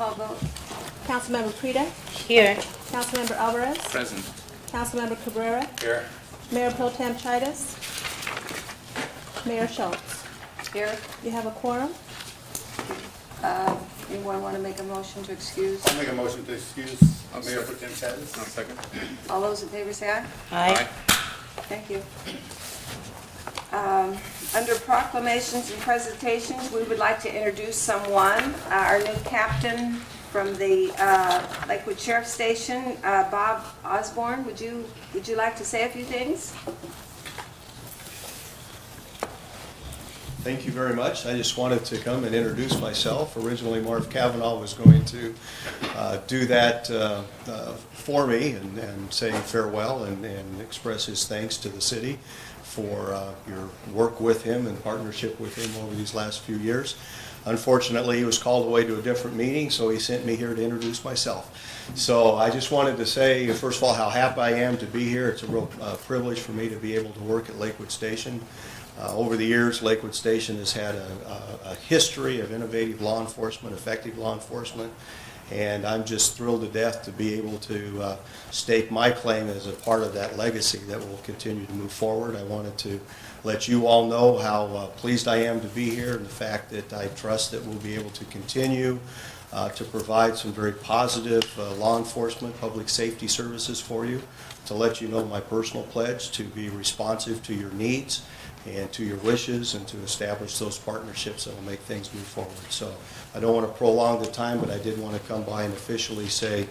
call vote. Councilmember Prida, Here. Councilmember Alvarez, Present. Councilmember Cabrera, Here. Mayor Pro Tem Chidas, Mayor Schultz. Here. You have a quorum. Anyone want to make a motion to excuse? I'll make a motion to excuse Mayor Pro Tem I'll Chavez. second. All those in favor say aye. Aye. Thank you. Under proclamations and presentations, we would like to introduce someone, our new captain from the Lakewood Sheriff Station, Bob Osborne. Would you like to say a few things? Thank you very much. I just wanted to come and introduce myself. Originally, Marv Cavanaugh was going to do that for me and say farewell and express his thanks to the city for your work with him and partnership with him over these last few years. Unfortunately, he was called away to a different meeting, so he sent me here to introduce myself. So I just wanted to say, first of all, how happy I am to be here. It's a real privilege for me to be able to work at Lakewood Station. Over the years, Lakewood Station has had a history of innovative law enforcement, effective law enforcement, and I'm just thrilled to death to be able to stake my claim as a part of that legacy that will continue to move forward. I wanted to let you all know how pleased I am to be here and the fact that I trust that we'll be able to continue to provide some very positive law enforcement, public safety services for you, to let you know my personal pledge to be responsive to your needs and to your wishes and to establish those partnerships that will make things move forward. So I don't want to prolong the time, but I did want to come by and officially say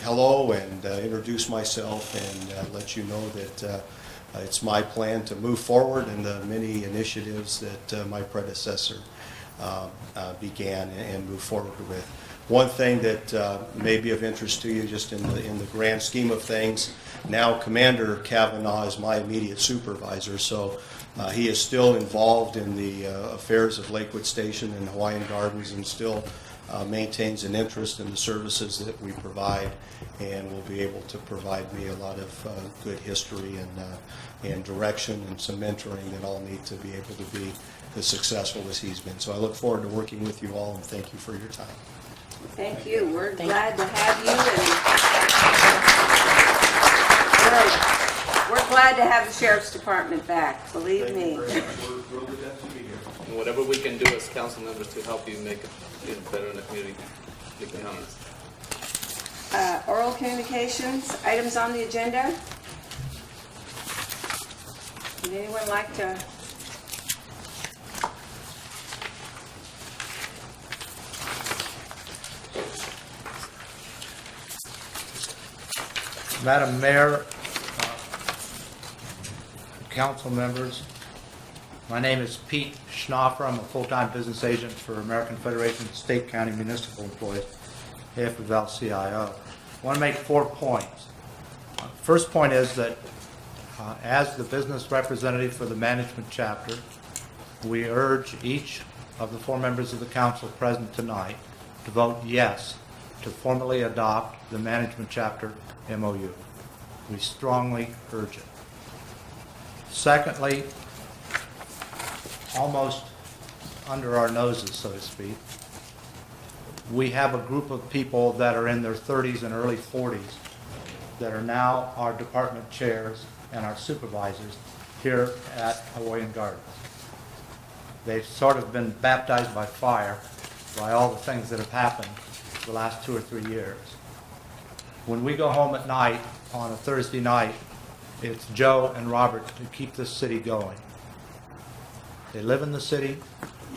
hello and introduce myself and let you know that it's my plan to move forward in the many initiatives that my predecessor began and move forward with. One thing that may be of interest to you, just in the grand scheme of things, now Commander Cavanaugh is my immediate supervisor, so he is still involved in the affairs of Lakewood Station and Hawaiian Gardens and still maintains an interest in the services that we provide and will be able to provide me a lot of good history and direction and some mentoring that I'll need to be able to be as successful as he's been. So I look forward to working with you all and thank you for your time. Thank you. We're Thank glad to have you, and we're glad to have the Sheriff's Department back, believe me. We're thrilled to death to be here. And whatever we can do as council members to help you make it even better in the community, we can honest. Oral communications, items on the agenda. Would anyone like to? Madam Mayor, council members, my name is Pete Schnoffer. I'm a full-time business agent for American Federation of State County Municipal Employees, AFL-CIO. I want to make 4 points. First point is that as the business representative for the management chapter, we urge each of the 4 members of the council present tonight to vote yes to formally adopt the management chapter MOU. We strongly urge it. Secondly, almost under our noses, so to speak, we have a group of people that are in their 30s and early 40s that are now our department chairs and our supervisors here at Hawaiian Gardens. They've sort of been baptized by fire by all the things that have happened the last 2 or 3 years. When we go home at night on a Thursday night, it's Joe and Robert who keep this city going. They live in the city,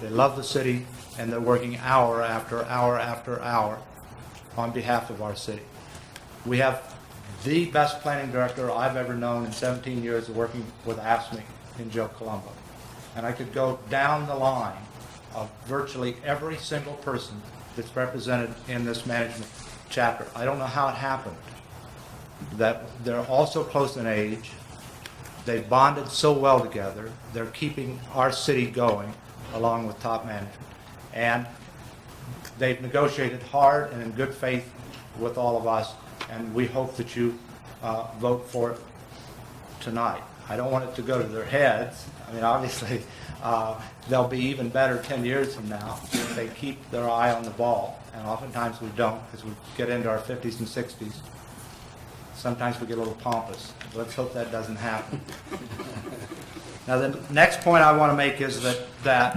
they love the city, and they're working hour after hour after hour on behalf of our city. We have the best planning director I've ever known in 17 years of working with AFSCME in Joe Colombo. And I could go down the line of virtually every single person that's represented in this management chapter. I don't know how it happened that they're all so close in age. They've bonded so well together. They're keeping our city going along with top management. And they've negotiated hard and in good faith with all of us, and we hope that you vote for it tonight. I don't want it to go to their heads. I mean, obviously, they'll be even better 10 years from now if they keep their eye on the ball. And oftentimes we don't, because we get into our 50s and 60s. Sometimes we get a little pompous. Let's hope that doesn't happen. Now, the next point I want to make is that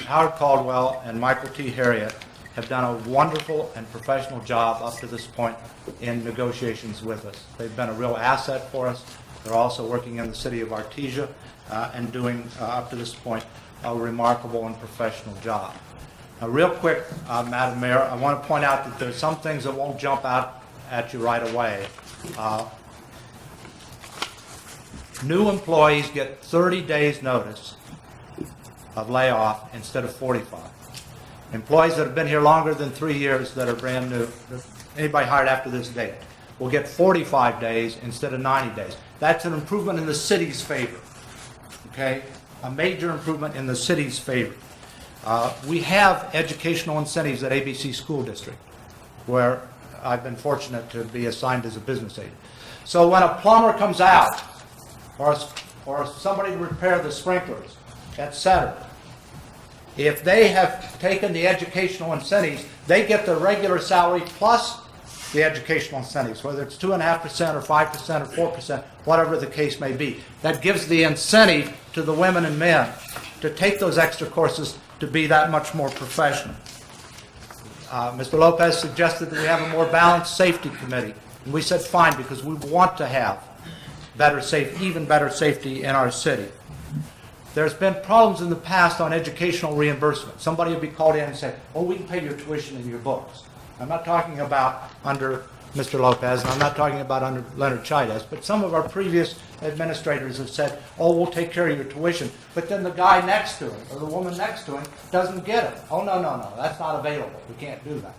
Howard Caldwell and Michael T. Harriet have done a wonderful and professional job up to this point in negotiations with us. They've been a real asset for us. They're also working in the city of Artesia and doing, up to this point, a remarkable and professional job. Now, real quick, Madam Mayor, I want to point out that there's some things that won't jump out at you right away. New employees get 30 days' notice of layoff instead of 45. Employees that have been here longer than 3 years that are brand new, anybody hired after this date, will get 45 days instead of 90 days. That's an improvement in the city's favor, okay? A major improvement in the city's favor. We have educational incentives at ABC School District, where I've been fortunate to be assigned as a business aide. So when a plumber comes out, or somebody to repair the sprinklers, etc., if they have taken the educational incentives, they get their regular salary plus the educational incentives, whether it's 2.5% or 5% or 4%, whatever the case may be. That gives the incentive to the women and men to take those extra courses to be that much more professional. Mr. Lopez suggested that we have a more balanced safety committee, and we said fine, because we want to have even better safety in our city. There's been problems in the past on educational reimbursement. Somebody would be called in and say, oh, we can pay your tuition and your books. I'm not talking about under Mr. Lopez, and I'm not talking about under Leonard Chides, but some of our previous administrators have said, oh, we'll take care of your tuition, but then the guy next to him or the woman next to him doesn't get it. Oh, no, that's not available. We can't do that.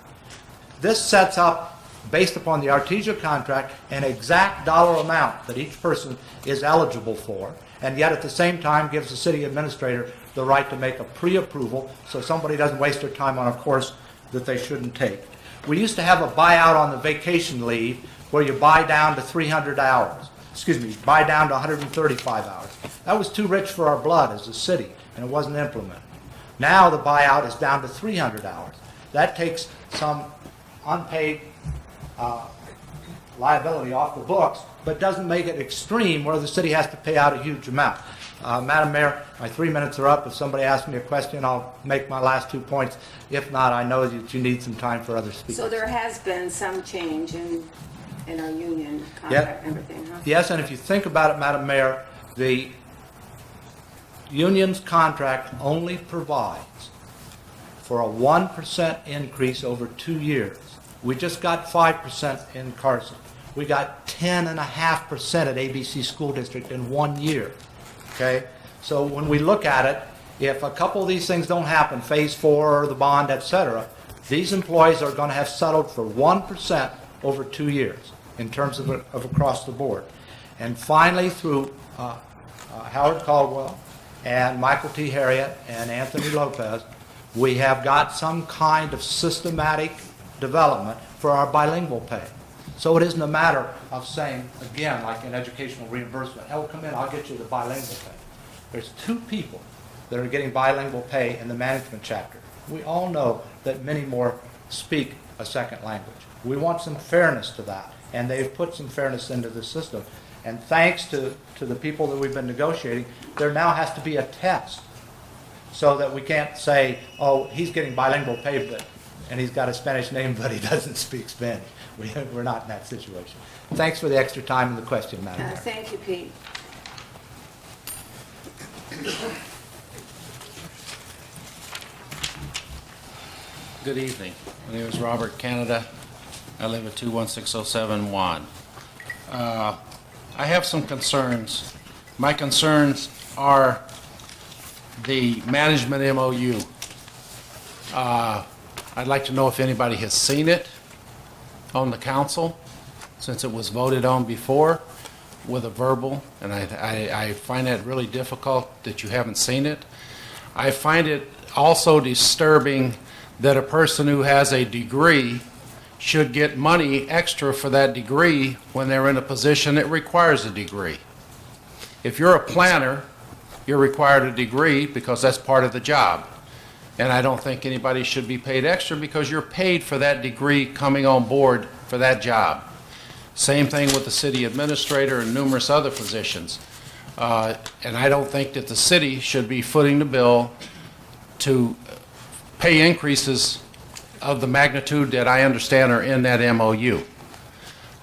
This sets up, based upon the Artesia contract, an exact dollar amount that each person is eligible for, and yet at the same time gives the city administrator the right to make a pre-approval so somebody doesn't waste their time on a course that they shouldn't take. We used to have a buyout on the vacation leave where you buy down to 300 hours. Buy down to 135 hours. That was too rich for our blood as a city, and it wasn't implemented. Now the buyout is down to 300 hours. That takes some unpaid liability off the books, but doesn't make it extreme where the city has to pay out a huge amount. Madam Mayor, my 3 minutes are up. If somebody asks me a question, I'll make my last 2 points. If not, I know that you need some time for other speakers. So there has been some change in our union contract and everything, huh? Yes, and if you think about it, Madam Mayor, the union's contract only provides for a 1% increase over 2 years. We just got 5% in Carson. We got 10.5% at ABC School District in 1 year. Okay? So when we look at it, if a couple of these things don't happen, phase 4 or the bond, etc., these employees are going to have settled for 1% over 2 years in terms of across the board. And finally, through Howard Caldwell and Michael T. Harriet and Anthony Lopez, we have got some kind of systematic development for our bilingual pay. So it isn't a matter of saying, again, like in educational reimbursement, hell, come in, I'll get you the bilingual pay. There's 2 people that are getting bilingual pay in the management chapter. We all know that many more speak a second language. We want some fairness to that, and they've put some fairness into the system. And thanks to the people that we've been negotiating, there now has to be a test so that we can't say, oh, he's getting bilingual pay, and he's got a Spanish name, but he doesn't speak Spanish. We're not in that situation. Thanks for the extra time and the question, Madam Mayor. Thank you, Pete. Good evening. My name is Robert Canada. I live at 21607 Juan. I have some concerns. My concerns are the management MOU. I'd like to know if anybody has seen it on the council, since it was voted on before with a verbal, and I find that really difficult that you haven't seen it. I find it also disturbing that a person who has a degree should get money extra for that degree when they're in a position that requires a degree. If you're a planner, you're required a degree because that's part of the job. And I don't think anybody should be paid extra because you're paid for that degree coming on board for that job. Same thing with the city administrator and numerous other positions. And I don't think that the city should be footing the bill to pay increases of the magnitude that I understand are in that MOU.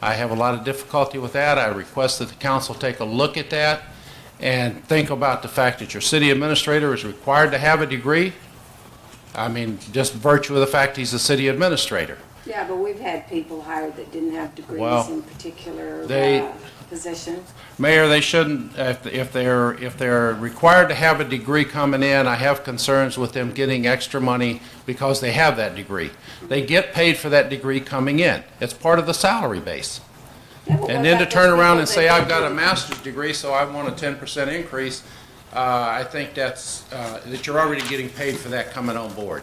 I have a lot of difficulty with that. I request that the council take a look at that and think about the fact that your city administrator is required to have a degree. I mean, just virtue of the fact he's a city administrator. Yeah, but we've had people hired that didn't have degrees Well, in particular they- positions. Mayor, they shouldn't, if they're required to have a degree coming in, I have concerns with them getting extra money because they have that degree. They get paid for that degree coming in. It's part of the salary base. Yeah, but what And then to about turn those around people and say, that I've got a don't- master's degree, so I want a 10% increase, I think that you're already getting paid for that coming on board.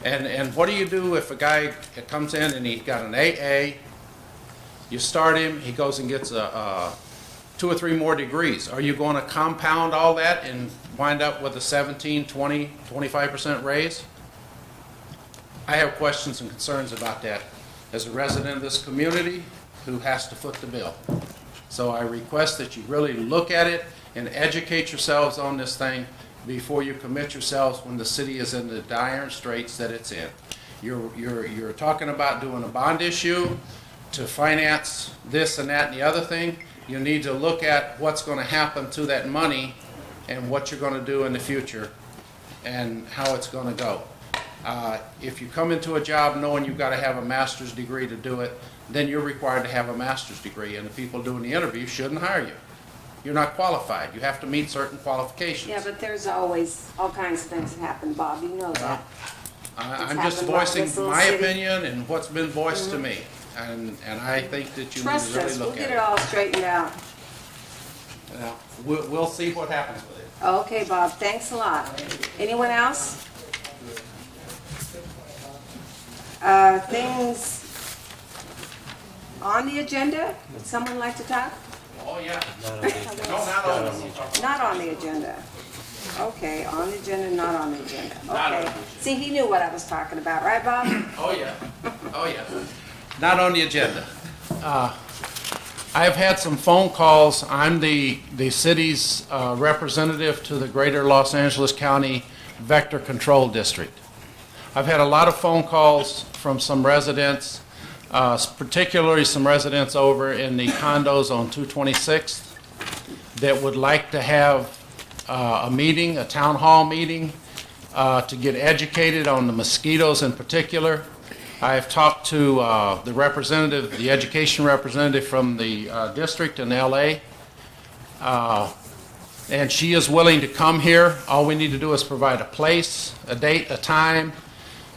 And what do you do if a guy comes in and he's got an AA, you start him, he goes and gets a 2 or 3 more degrees? Are you going to compound all that and wind up with a 17, 20, 25% raise? I have questions and concerns about that as a resident of this community who has to foot the bill. So I request that you really look at it and educate yourselves on this thing before you commit yourselves when the city is in the dire straits that it's in. You're talking about doing a bond issue to finance this and that and the other thing. You need to look at what's going to happen to that money and what you're going to do in the future and how it's going to go. If you come into a job knowing you've got to have a master's degree to do it, then you're required to have a master's degree, and the people doing the interview shouldn't hire you. You're not qualified. You have to meet certain qualifications. Yeah, but there's always all kinds of things that happen, Bob, you know that. I'm It's just happened like voicing this little my city. opinion and what's been voiced to me, and I think that you need to Trust really us, we'll look get at it it. all straightened out. Now, we'll see what happens with it. Okay, Bob, thanks a lot. Anyone else? Things on the agenda? Would someone like to talk? Oh, yeah. No, not on this. Not on the agenda. Okay, on the agenda, not on the agenda. Not on Okay. See, he knew what I was talking about, right, Bob? Oh, yeah. Oh, yeah. Not on the agenda. I've had some phone calls. I'm the city's representative to the Greater Los Angeles County Vector Control District. I've had a lot of phone calls from some residents, particularly some residents over in the condos on 226th that would like to have a meeting, a town hall meeting, to get educated on the mosquitoes in particular. I've talked to the representative, the education representative from the district in LA, and she is willing to come here. All we need to do is provide a place, a date, a time,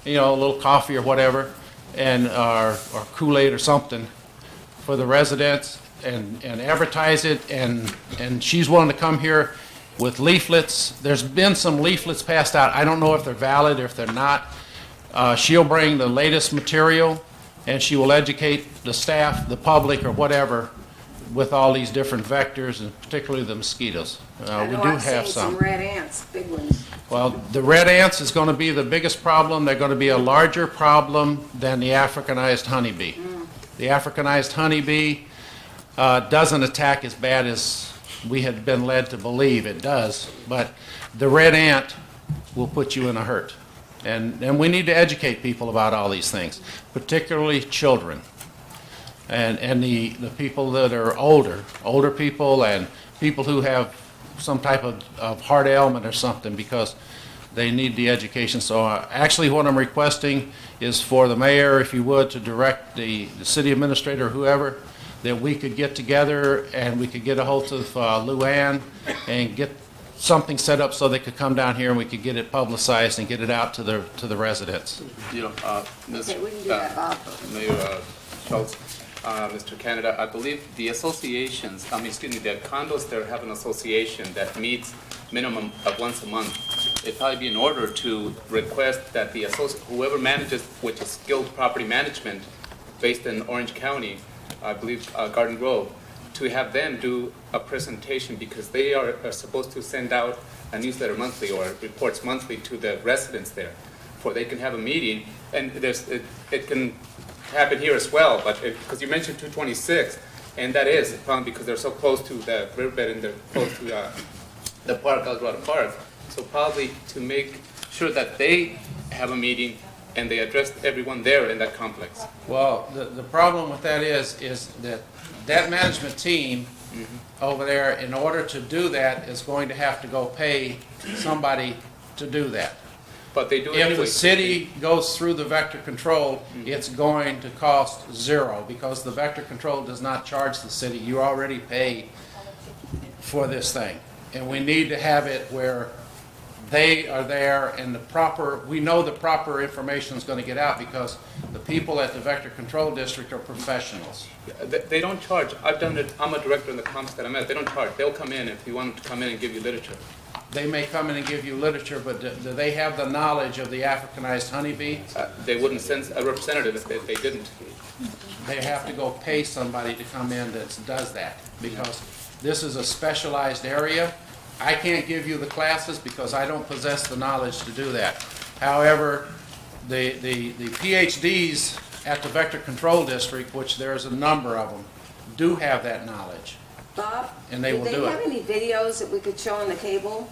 a little coffee or whatever, and or Kool-Aid or something for the residents, and advertise it. And she's willing to come here with leaflets. There's been some leaflets passed out. I don't know if they're valid or if they're not. She'll bring the latest material, and she will educate the staff, the public, or whatever, with all these different vectors, and particularly the mosquitoes. I We know do I've have seen some. red ants, big ones. Well, the red ants is going to be the biggest problem. They're going to be a larger problem than the Africanized honeybee. The Africanized honeybee doesn't attack as bad as we had been led to believe it does, but the red ant will put you in a hurt. And we need to educate people about all these things, particularly children and the people that are older people and people who have some type of heart ailment or something, because they need the education. So actually what I'm requesting is for the mayor, if you would, to direct the city administrator or whoever, that we could get together and we could get a hold of Luann and get something set up so they could come down here and we could get it publicized and get it out to the residents. Ms. Okay, we can do that, Bob. Mayor Schultz, Mr. Canada, I believe the associations, the condos there have an association that meets minimum of once a month. It'd probably be in order to request that whoever manages, which is Skilled Property Management, based in Orange County, I believe Garden Grove, to have them do a presentation, because they are supposed to send out a newsletter monthly or reports monthly to the residents there, for they can have a meeting, and it can happen here as well, but because you mentioned 226, and that is a problem because they're so close to the riverbed and they're close to the park, Eldorado Park. So probably to make sure that they have a meeting and they address everyone there in that complex. Well, the problem with that is that management team over there, in order to do that, is going to have to go pay somebody to do that. But they do it If the anyway. city goes through the vector control, it's going to cost zero, because the vector control does not charge the city. You already pay for this thing. And we need to have it where they are there and we know the proper information is going to get out, because the people at the vector control district are professionals. They don't charge. I've done it. I'm a director in the comps that I'm at. They don't charge. They'll come in if you want them to come in and give you literature. They may come in and give you literature, but do they have the knowledge of the Africanized honeybee? They wouldn't send a representative if they didn't. They have to go pay somebody to come in that does that, because this is a specialized area. I can't give you the classes because I don't possess the knowledge to do that. However, the PhDs at the Vector Control District, which there's a number of them, do have that knowledge. Bob? And they will do Do they it. have any videos that we could show on the cable?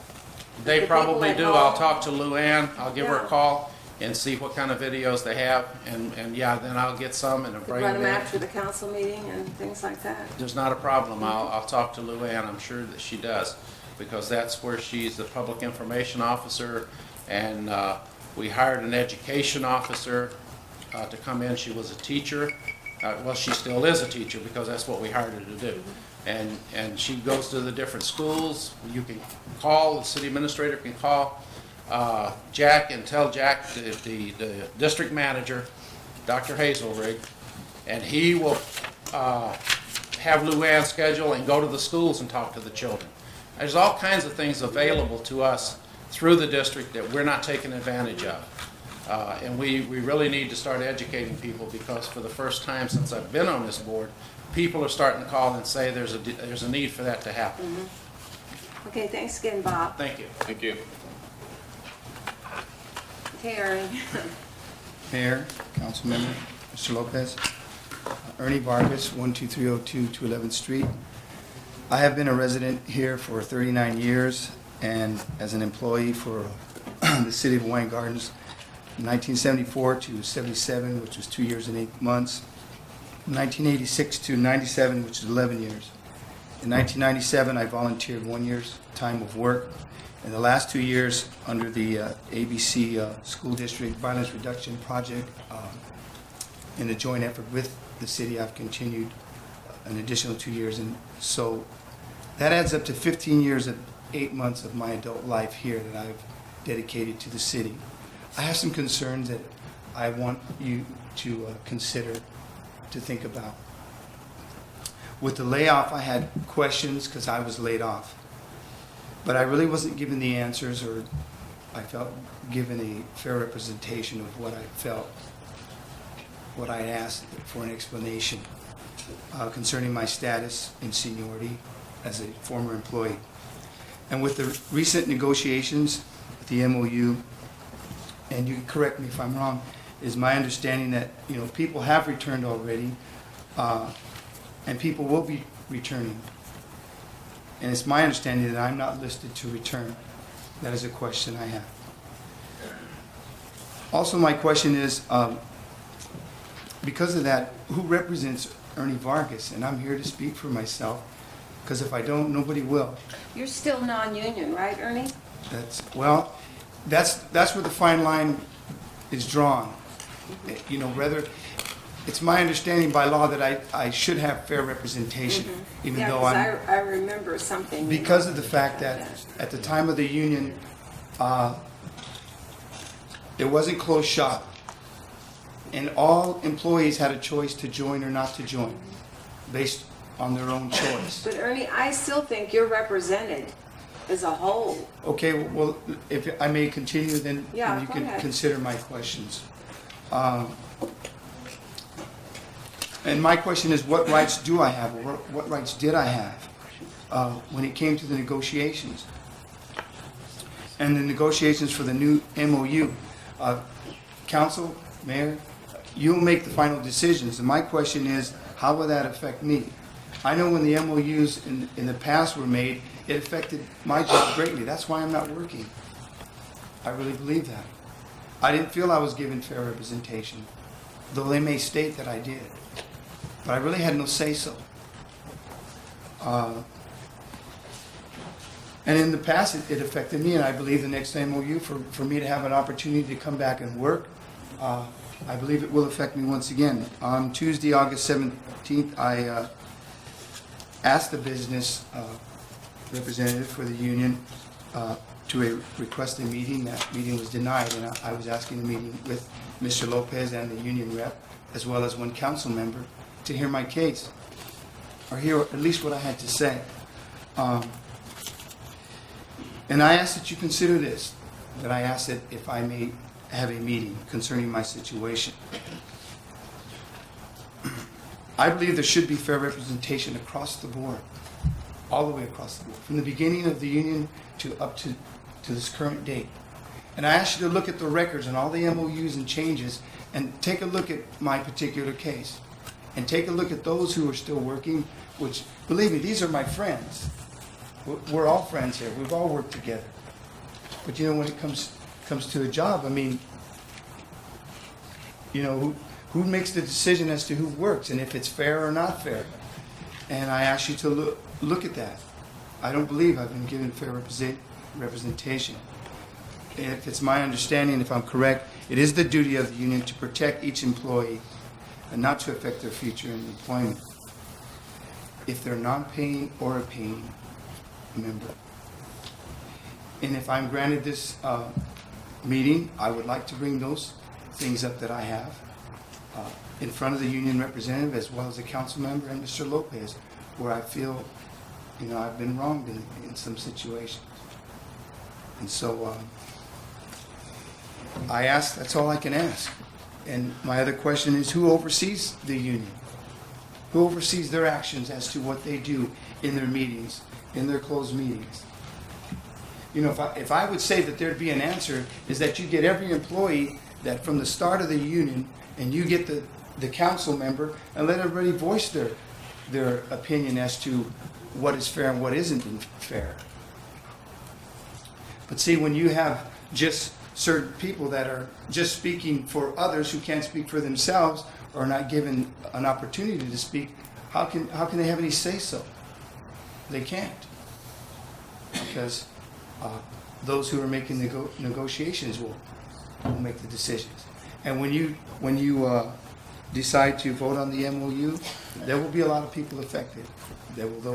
They The probably people do. at I'll home. talk to Luann. I'll give her a Yeah. call and see what kind of videos they have. And yeah, then I'll get some and I'll bring Run them them in. after the council meeting and things like that? There's not a problem. I'll talk to Luann. I'm sure that she does, because that's where she's the public information officer. And we hired an education officer to come in. She was a teacher. Well, she still is a teacher, because that's what we hired her to do. And she goes to the different schools. You can call, the city administrator can call Jack and tell Jack, the district manager, Dr. Hazelrig, and he will have Luann schedule and go to the schools and talk to the children. There's all kinds of things available to us through the district that we're not taking advantage of. And we really need to start educating people, because for the first time since I've been on this board, people are starting to call and say there's a need for that to happen. Okay, thanks again, Bob. Thank you. Thank you. Okay, Ernie. Mayor, council member, Mr. Lopez. Ernie Vargas, 12302 211th Street. I have been a resident here for 39 years and as an employee for the city of Hawaiian Gardens, 1974 to 77, which was 2 years and 8 months. 1986 to 97, which is 11 years. In 1997, I volunteered 1 year's time of work. In the last 2 years, under the ABC School District Violence Reduction Project, in a joint effort with the city, I've continued an additional 2 years. And so that adds up to 15 years and 8 months of my adult life here that I've dedicated to the city. I have some concerns that I want you to consider, to think about. With the layoff, I had questions because I was laid off. But I really wasn't given the answers, or I felt given a fair representation of what I felt, what I asked for an explanation concerning my status and seniority as a former employee. And with the recent negotiations with the MOU, and you can correct me if I'm wrong, is my understanding that, you know, people have returned already, and people will be returning. And it's my understanding that I'm not listed to return. That is a question I have. Also, my question is, because of that, who represents Ernie Vargas? And I'm here to speak for myself, because if I don't, nobody will. You're still non-union, right, Ernie? That's where the fine line is drawn. You know, it's my understanding by law that I should have fair representation, even Yeah, though 'cause I'm, I remember something. because of the fact that at the time of the union, it wasn't closed shop. And all employees had a choice to join or not to join, based on their own choice. But Ernie, I still think you're represented as a whole. Okay, well, if I may continue, then Yeah, then you go can ahead. consider my questions. And my question is, what rights do I have, or what rights did I have when it came to the negotiations? And the negotiations for the new MOU. Council, Mayor, you'll make the final decisions, and my question is, how will that affect me? I know when the MOUs in the past were made, it affected my job greatly. That's why I'm not working. I really believe that. I didn't feel I was given fair representation, though they may state that I did. But I really had no say-so. And in the past, it affected me, and I believe the next MOU, for me to have an opportunity to come back and work, I believe it will affect me once again. On Tuesday, August 17th, I asked the business representative for the union to request a meeting. That meeting was denied, and I was asking a meeting with Mr. Lopez and the union rep, as well as one council member, to hear my case, or hear at least what I had to say. And I ask that you consider this, that I ask that if I may have a meeting concerning my situation. I believe there should be fair representation across the board, all the way across the board, from the beginning of the union to up to this current date. And I ask you to look at the records and all the MOUs and changes, and take a look at my particular case. And take a look at those who are still working, which, believe me, these are my friends. We're all friends here. We've all worked together. But you know, when it comes to a job, I mean, you know, who makes the decision as to who works and if it's fair or not fair? And I ask you to look at that. I don't believe I've been given fair representation. If it's my understanding, if I'm correct, it is the duty of the union to protect each employee and not to affect their future in employment if they're non-paying or a paying member. And if I'm granted this meeting, I would like to bring those things up that I have in front of the union representative as well as the council member and Mr. Lopez, where I feel, you know, I've been wronged in some situations. And so I ask, that's all I can ask. And my other question is, who oversees the union? Who oversees their actions as to what they do in their meetings, in their closed meetings? You know, if I would say that there'd be an answer, is that you get every employee that from the start of the union, and you get the council member, and let everybody voice their opinion as to what is fair and what isn't fair. But see, when you have just certain people that are just speaking for others who can't speak for themselves or are not given an opportunity to speak, how can they have any say-so? They can't. Because those who are making negotiations will make the decisions. And when you decide to vote on the MOU, there will be a lot of people affected. There will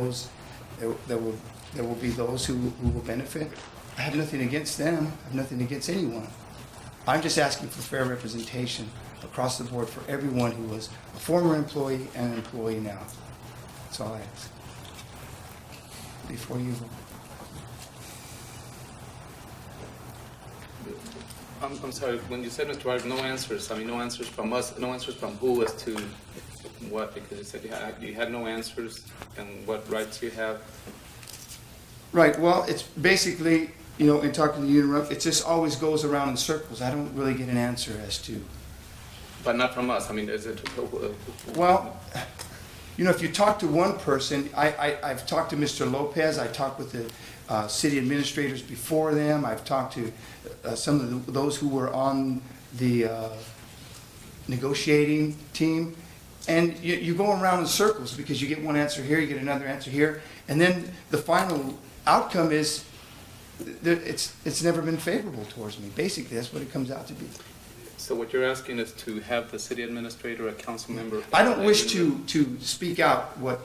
be those who will benefit. I have nothing against them. I have nothing against anyone. I'm just asking for fair representation across the board for everyone who was a former employee and an employee now. That's all I ask. Before you vote. I'm sorry, when you said, Mr. Vargas, no answers, I mean, no answers from us, no answers from who as to what? Because you said you had no answers, and what rights you have. Right, well, it's basically, you know, in talking to the union rep, it just always goes around in circles. I don't really get an answer as to... But not from us, I mean, is it... Well, you know, if you talk to one person, I've talked to Mr. Lopez, I talked with the city administrators before them, I've talked to some of those who were on the negotiating team, and you go around in circles because you get one answer here, you get another answer here, and then the final outcome is it's never been favorable towards me. Basically, that's what it comes out to be. So what you're asking is to have the city administrator, a council member... I don't wish to speak out what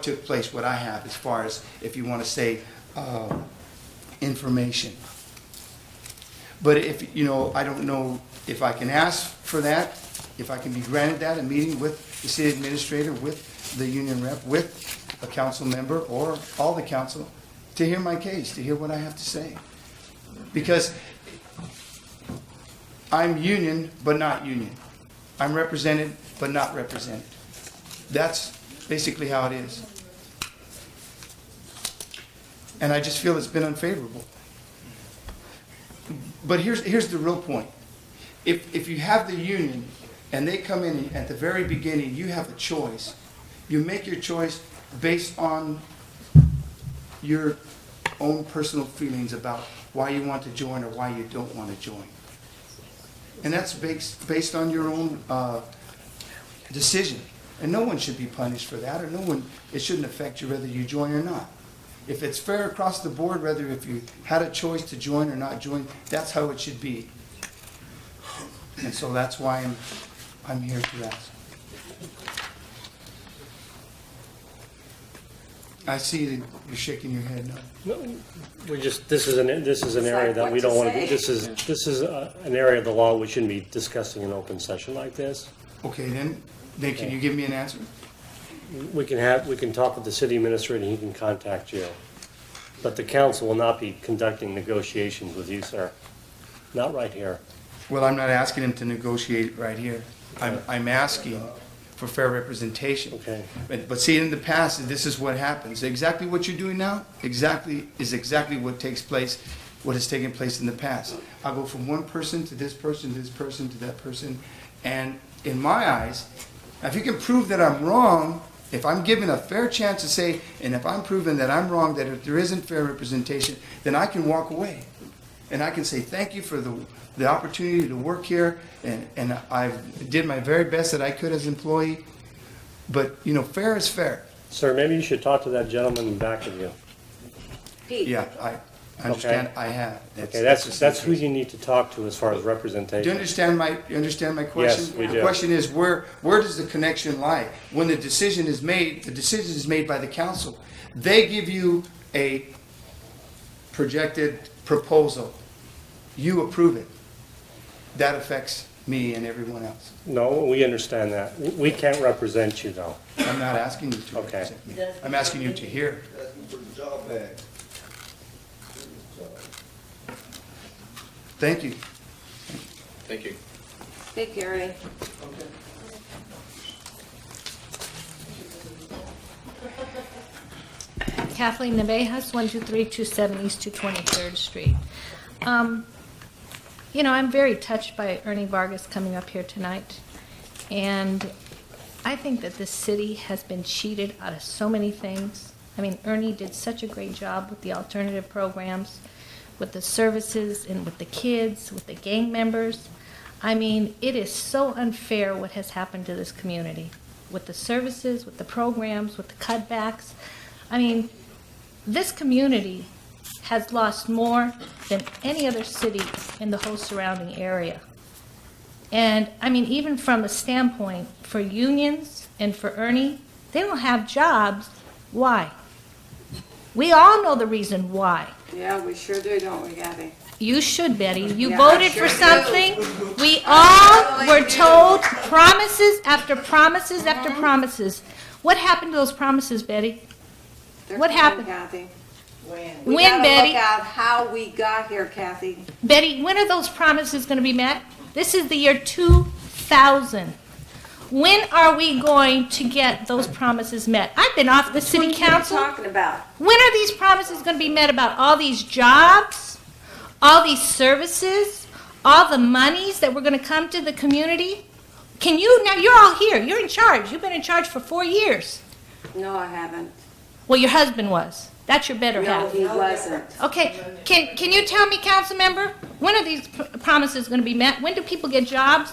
took place, what I have, as far as, if you want to say, information. But if, you know, I don't know if I can ask for that, if I can be granted that, a meeting with the city administrator, with the union rep, with a council member, or all the council, to hear my case, to hear what I have to say. Because I'm union, but not union. I'm represented but not represented. That's basically how it is. And I just feel it's been unfavorable. But here's the real point. If you have the union and they come in and at the very beginning, you have a choice. You make your choice based on your own personal feelings about why you want to join or why you don't want to join. And that's based on your own decision. And no one should be punished for that, or it shouldn't affect you whether you join or not. If it's fair across the board, whether if you had a choice to join or not join, that's how it should be. And so that's why I'm here to ask. I see that you're shaking your head no. This is an area that we don't want to, this is an area of the law we shouldn't be discussing in open session like this. Okay, then can you give me an answer? We can talk with the city administrator and he can contact you. But the council will not be conducting negotiations with you, sir. Not right here. Well, I'm not asking him to negotiate right here. I'm asking for fair representation. Okay. But see, in the past, this is what happens. Exactly what you're doing now, exactly what takes place, what has taken place in the past. I'll go from one person to this person, to this person, to that person. And in my eyes, if you can prove that I'm wrong, if I'm given a fair chance to say, and if I'm proven that I'm wrong, that if there isn't fair representation, then I can walk away. And I can say thank you for the opportunity to work here, and I did my very best that I could as an employee. But, fair is fair. Sir, maybe you should talk to that gentleman in back of you. Pete? Yeah, I understand. Okay. I have. Okay, that's who you need to talk to as far as representation. Do you understand my question? Yes, we do. The question is, where does the connection lie? When the decision is made by the council. They give you a projected proposal. You approve it. That affects me and everyone else. No, we understand that. We can't represent you, though. I'm not asking you to Okay. represent me. I'm asking you to hear. Thank you. Thank you. Thank you, Ernie. Kathleen Navejas, 12327 East 223rd Street. I'm very touched by Ernie Vargas coming up here tonight. And I think that this city has been cheated out of so many things. I mean, Ernie did such a great job with the alternative programs, with the services, and with the kids, with the gang members. I mean, it is so unfair what has happened to this community, with the services, with the programs, with the cutbacks. I mean, this community has lost more than any other city in the whole surrounding area. And I mean, even from a standpoint for unions and for Ernie, they don't have jobs. Why? We all know the reason why. Yeah, we sure do, don't we, Gabby? You should, Betty. You Yeah, voted I sure for do. something. We all were told promises after promises after promises. What happened to those promises, Betty? They're What coming, happened? Kathy. When, We gotta Betty? look at how we got here, Kathy. Betty, when are those promises going to be met? This is the year 2000. When are we going to get those promises met? I've been off the city What are you council. talking about? When are these promises going to be met about all these jobs, all these services, all the monies that were going to come to the community? Now you're all here. You're in charge. You've been in charge for 4 years. No, I haven't. Well, your husband was. That's your better No, half. he wasn't. Okay, can you tell me, council member, when are these promises going to be met? When do people get jobs?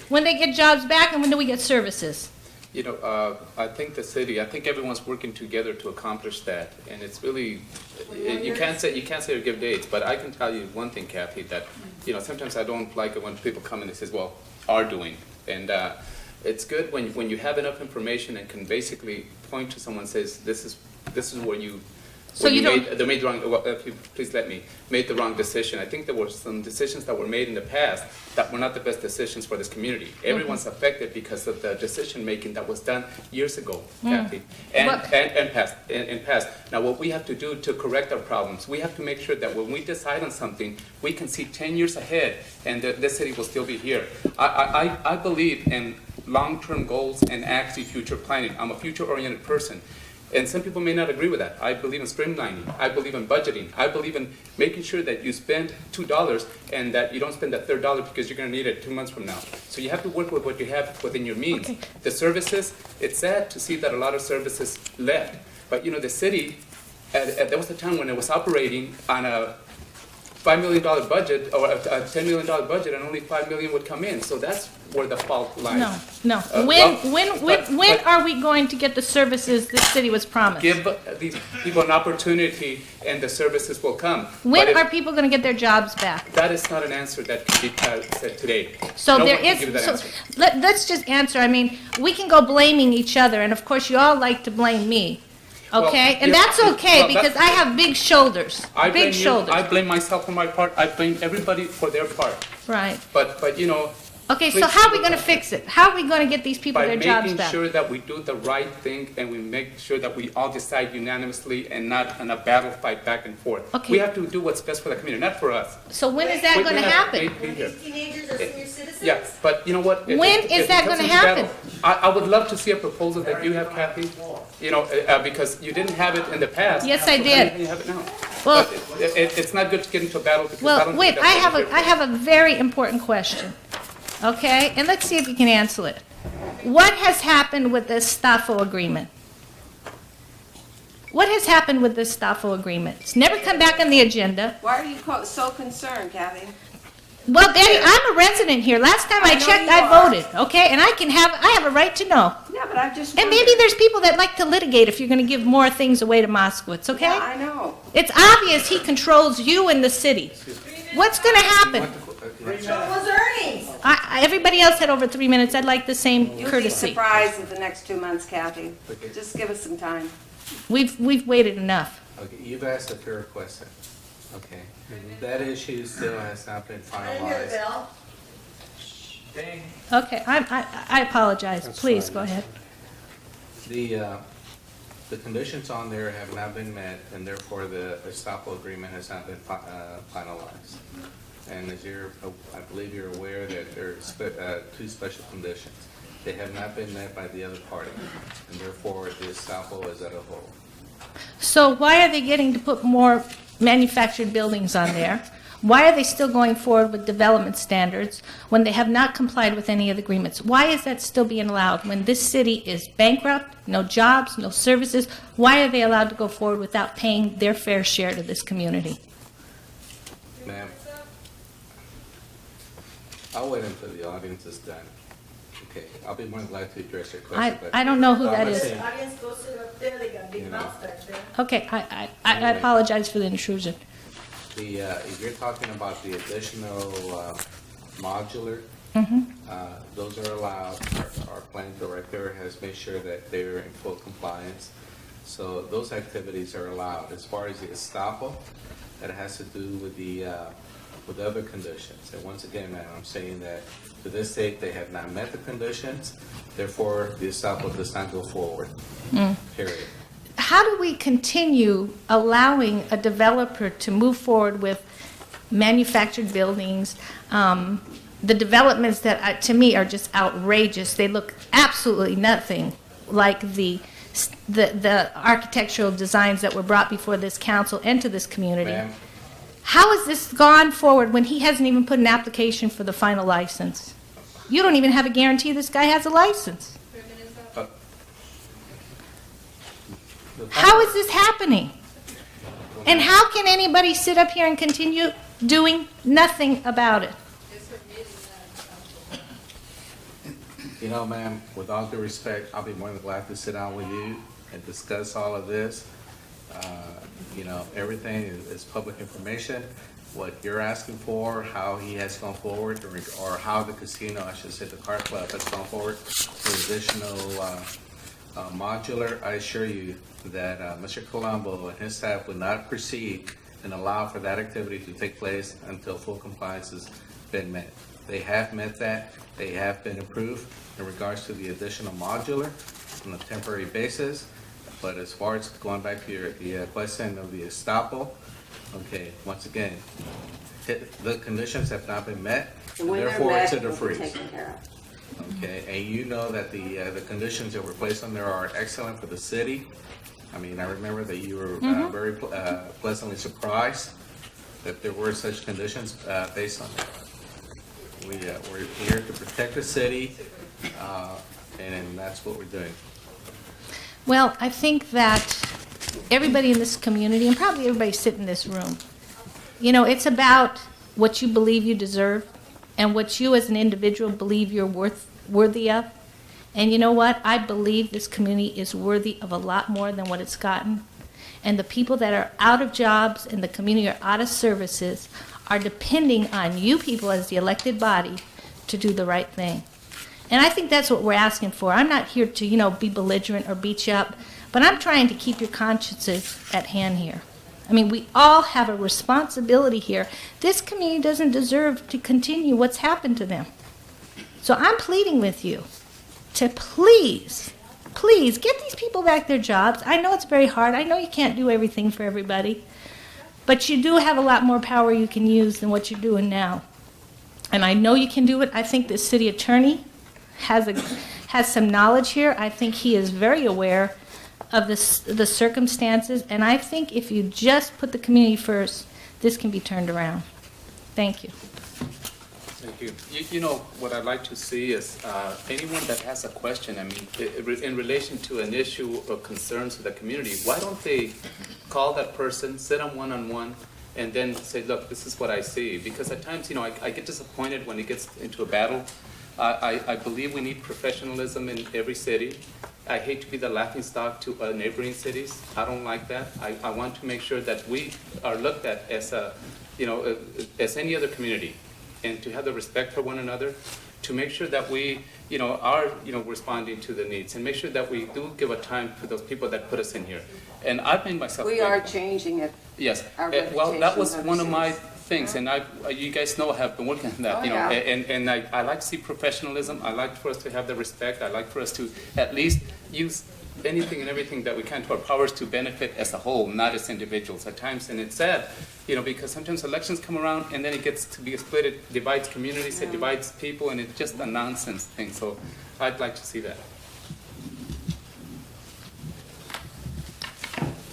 When they get jobs back, and when do we get services? I think I think everyone's working together to accomplish that, and it's really, you can't say or give dates, but I can tell you one thing, Kathy, that, sometimes I don't like it when people come in and says, well, are doing, and it's good when you have enough information and can basically point to someone and says, this is where you. So you don't- made the wrong. Well, if you please let me made the wrong decision. I think there were some decisions that were made in the past that were not the best decisions for this community. Everyone's affected because of the decision making that was done years ago, Kathy, and past. Now, what we have to do to correct our problems, we have to make sure that when we decide on something, we can see 10 years ahead, and that this city will still be here. I believe, and long-term goals and actually future planning. I'm a future-oriented person. And some people may not agree with that. I believe in streamlining. I believe in budgeting. I believe in making sure that you spend $2 and that you don't spend that third dollar because you're going to need it 2 months from now. So you have to work with what you have within your means. Okay. The services, it's sad to see that a lot of services left. But you know, the city, there was a time when it was operating on a $5 million budget or a $10 million budget, and only $5 million would come in. So that's where the fault lies. No. When are we going to get the services this city was promised? Give these people an opportunity, and the services will come. When But if- are people going to get their jobs back? That is not an answer that can be said today. So No there one can is, give that so answer. let's just answer. I mean, we can go blaming each other, and of course, you all like to blame me. Okay? Well, And yeah, that's okay, well, because I have big shoulders. I blame Big you. shoulders. I blame myself for my part. I blame everybody for their part. Right. But you know, Okay, so please- how are we going to fix it? How are we going to get these people by their jobs making back? sure that we do the right thing and we make sure that we all decide unanimously and not in a battle fight back and forth. Okay. We have to do what's best for the community, not for us. So when is that We- going we to have- happen? we- here. Teenagers are senior citizens? Yeah, but you know what? When is that comes gonna into happen? battle, I would love to see a proposal that you have, Kathy, you know, because you didn't have it in the past. Yes, I so did. You have it now. Well- But it's not good to get into a battle because I Well, don't wait, think that's what we're I have a very important question. Okay? And let's see if you can answer it. What has happened with this Staffo agreement? What has happened with this Staffo agreement? It's never come back on the agenda. Why are you so concerned, Kathy? Well, Betty, I'm a resident here. Last time I I know checked, you I are. voted, okay? And I have a right to know. Yeah, but I just And wondered. maybe there's people that like to litigate if you're going to give more things away to Moskowitz, okay? Yeah, I know. It's obvious he controls you and the city. What's going to happen? Everybody else had over 3 minutes. I'd like the same You'll be courtesy. surprised in the next 2 months, Kathy. Just give us some time. We've waited enough. Okay, you've asked a fair question. Okay, that issue still has not been finalized. Okay, I apologize. Please, go ahead. The conditions on there have not been met, and therefore the estoppel agreement has not been finalized. And as I believe you're aware that there are two special conditions. They have not been met by the other party, and therefore the estoppel is at a hold. So why are they getting to put more manufactured buildings on there? Why are they still going forward with development standards when they have not complied with any of the agreements? Why is that still being allowed when this city is bankrupt, no jobs, no services? Why are they allowed to go forward without paying their fair share to this community? Ma'am, I'll wait until the audience is done. Okay, I'll be more than glad to address your question. but I don't know who I'm that not is. saying- Audience, go sit up there, they got big mouths back there. Okay, I apologize for the intrusion. If you're talking about the additional modular, those are allowed. Our planning director has made sure that they're in full compliance. So those activities are allowed. As far as the estoppel, that has to do with with other conditions. And once again, ma'am, I'm saying that to this date, they have not met the conditions. Therefore, the estoppel does not go forward. Period. How do we continue allowing a developer to move forward with manufactured buildings? The developments that, to me, are just outrageous. They look absolutely nothing like the architectural designs that were brought before this council and to this community. Ma'am, How has this gone forward when he hasn't even put an application for the final license? You don't even have a guarantee this guy has a license. How is this happening? And how can anybody sit up here and continue doing nothing about it? You know, ma'am, with all due respect, I'll be more than glad to sit down with you and discuss all of this. You know, everything is public information. What you're asking for, how he has gone forward, or how the casino, I should say the car club has gone forward for additional modular, I assure you that Mr. Colombo and his staff would not proceed and allow for that activity to take place until full compliance has been met. They have met that. They have been approved in regards to the additional modular on a temporary basis. But as far as going back to the question of the estoppel, okay, once again, the conditions have not been met, And when they're therefore met, it's at a it'll be freeze. taken care of. Okay, and you know that the conditions that were placed on there are excellent for the city. I mean, I remember that you were very pleasantly surprised that there were such conditions based on that. We're here to protect the city, and that's what we're doing. Well, I think that everybody in this community, and probably everybody sitting in this room, you know, it's about what you believe you deserve and what you as an individual believe you're worthy of. And you know what? I believe this community is worthy of a lot more than what it's gotten. And the people that are out of jobs and the community are out of services are depending on you people as the elected body to do the right thing. And I think that's what we're asking for. I'm not here to, you know, be belligerent or beat you up, but I'm trying to keep your consciences at hand here. I mean, we all have a responsibility here. This community doesn't deserve to continue what's happened to them. So I'm pleading with you to please get these people back their jobs. I know it's very hard. I know you can't do everything for everybody, but you do have a lot more power you can use than what you're doing now. And I know you can do it. I think the city attorney has some knowledge here. I think he is very aware of the circumstances, and I think if you just put the community first, this can be turned around. Thank you. Thank you. You know, what I'd like to see is anyone that has a question, I mean, in relation to an issue or concerns of the community, why don't they call that person, sit on one-on-one, and then say, look, this is what I see. Because at times, you know, I get disappointed when it gets into a battle. I believe we need professionalism in every city. I hate to be the laughingstock to neighboring cities. I don't like that. I want to make sure that we are looked at as a, you know, as any other community, and to have the respect for one another, to make sure that we, you know, are, you know, responding to the needs, and make sure that we do give a time for those people that put us in here. And I've made myself. We are changing it. Yes. Our Well, that was reputation one of my overseas. things, and you guys know I have been working on that, Oh, you know, yeah. and I like to see professionalism. I like for us to have the respect. I like for us to at least use anything and everything that we can to our powers to benefit as a whole, not as individuals at times. And it's sad, you know, because sometimes elections come around and then it gets to be split. It divides communities, it divides people, and it's just a nonsense thing. So I'd like to see that.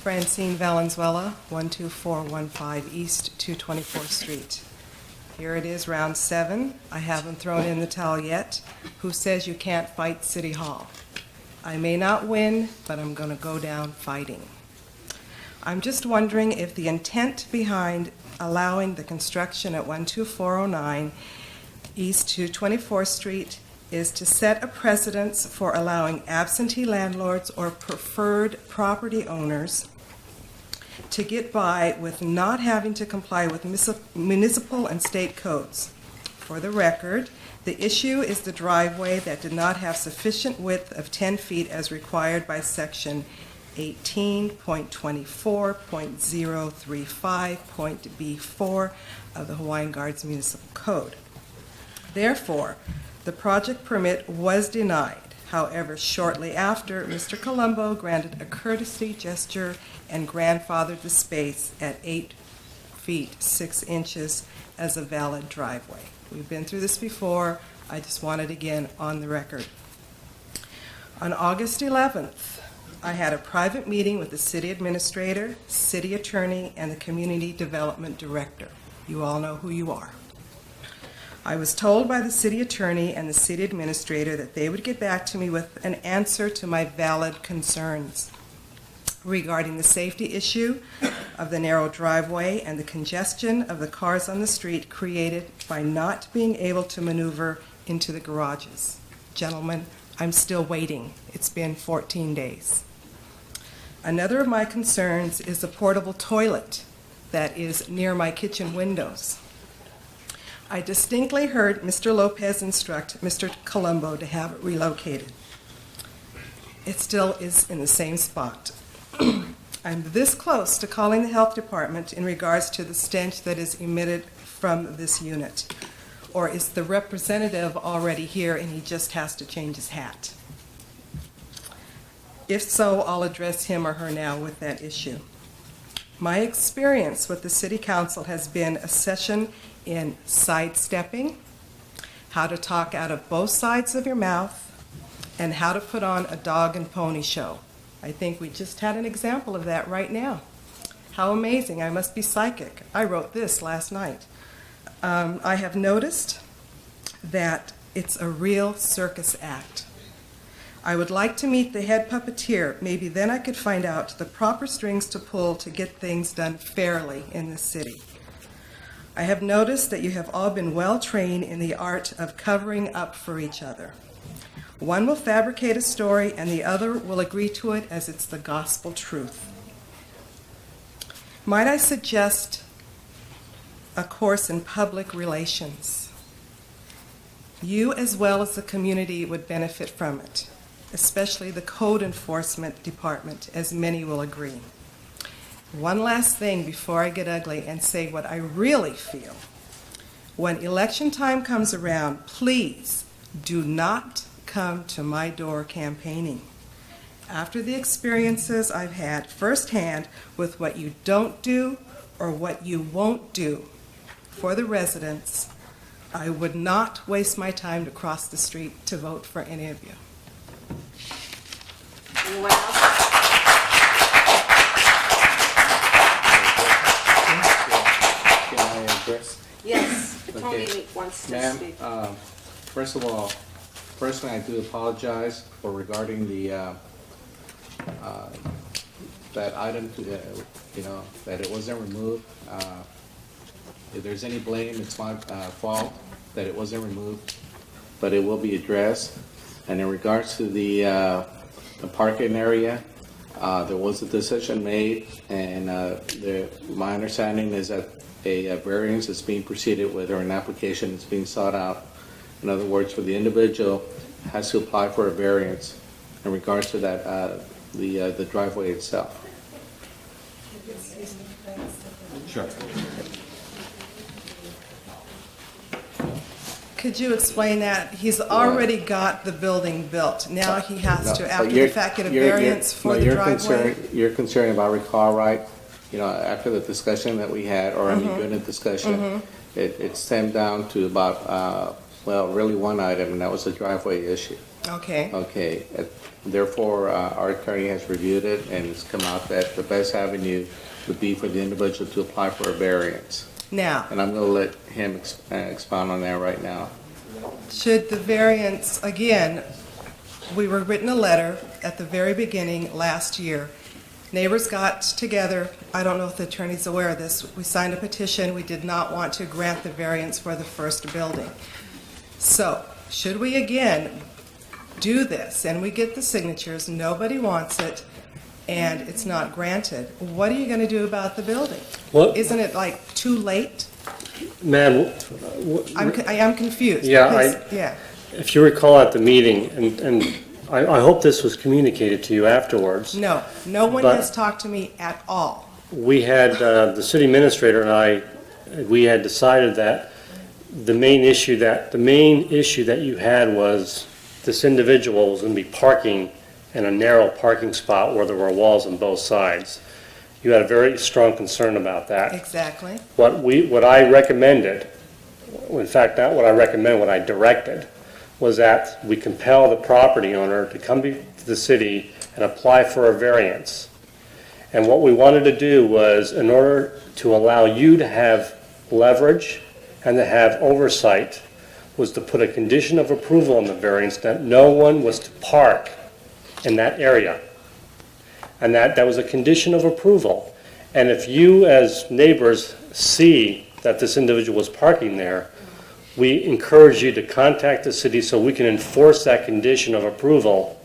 Francine Valenzuela, 12415 East 224th Street. Here it is, round 7. I haven't thrown in the towel yet. Who says you can't fight City Hall? I may not win, but I'm going to go down fighting. I'm just wondering if the intent behind allowing the construction at 12409 East 224th Street is to set a precedence for allowing absentee landlords or preferred property owners to get by with not having to comply with municipal and state codes. For the record, the issue is the driveway that did not have sufficient width of 10 feet as required by section 18.24.035.B4 of the Hawaiian Guards Municipal Code. Therefore, the project permit was denied. However, shortly after, Mr. Colombo granted a courtesy gesture and grandfathered the space at 8 feet 6 inches as a valid driveway. We've been through this before. I just want it again on the record. On August 11th, I had a private meeting with the city administrator, city attorney, and the community development director. You all know who you are. I was told by the city attorney and the city administrator that they would get back to me with an answer to my valid concerns regarding the safety issue of the narrow driveway and the congestion of the cars on the street created by not being able to maneuver into the garages. Gentlemen, I'm still waiting. It's been 14 days. Another of my concerns is the portable toilet that is near my kitchen windows. I distinctly heard Mr. Lopez instruct Mr. Colombo to have it relocated. It still is in the same spot. I'm this close to calling the health department in regards to the stench that is emitted from this unit. Or is the representative already here and he just has to change his hat? If so, I'll address him or her now with that issue. My experience with the City Council has been a session in sidestepping, how to talk out of both sides of your mouth, and how to put on a dog and pony show. I think we just had an example of that right now. How amazing. I must be psychic. I wrote this last night. I have noticed that it's a real circus act. I would like to meet the head puppeteer. Maybe then I could find out the proper strings to pull to get things done fairly in the city. I have noticed that you have all been well trained in the art of covering up for each other. One will fabricate a story and the other will agree to it as it's the gospel truth. Might I suggest a course in public relations? You as well as the community would benefit from it, especially the code enforcement department, as many will agree. One last thing before I get ugly and say what I really feel. When election time comes around, please do not come to my door campaigning. After the experiences I've had firsthand with what you don't do or what you won't do for the residents, I would not waste my time to cross the street to vote for any of you. Anyone else? Can I address? Yes, Tony Okay. wants to Ma'am, speak. first of all, personally, I do apologize for regarding the, that item, that it wasn't removed. If there's any blame, it's my fault that it wasn't removed, but it will be addressed. And in regards to the parking area, there was a decision made, and my understanding is that a variance is being proceeded with, or an application is being sought out. In other words, for the individual has to apply for a variance in regards to that, the driveway itself. Sure. Could you explain that? He's already got the building built. Now he has to, after the fact, get a variance for the driveway? You're concerned, if I recall right, after the discussion that we had, or during the discussion, it stemmed down to about, really one item, and that was the driveway issue. Okay. Okay, therefore, our attorney has reviewed it, and it's come out that the best avenue would be for the individual to apply for a variance. Now, And I'm going to let him expound on that right now. should the variance, again, we were written a letter at the very beginning last year. Neighbors got together, I don't know if the attorney's aware of this, we signed a petition, we did not want to grant the variance for the first building. So, should we again do this, and we get the signatures, nobody wants it, and it's not granted, what are you going to do about the building? What? Isn't it like too late? Ma'am, I am confused. Yeah, because- yeah. if you recall at the meeting, and I hope this was communicated to you afterwards. No, no one But- has talked to me at all. We had, the city administrator and I, we had decided that the main issue that you had was this individual was going to be parking in a narrow parking spot where there were walls on both sides. You had a very strong concern about that. Exactly. What I recommended, in fact, not what I recommended, what I directed, was that we compel the property owner to come to the city and apply for a variance. And what we wanted to do was, in order to allow you to have leverage and to have oversight, was to put a condition of approval on the variance that no one was to park in that area. And that was a condition of approval. And if you as neighbors see that this individual was parking there, we encourage you to contact the city so we can enforce that condition of approval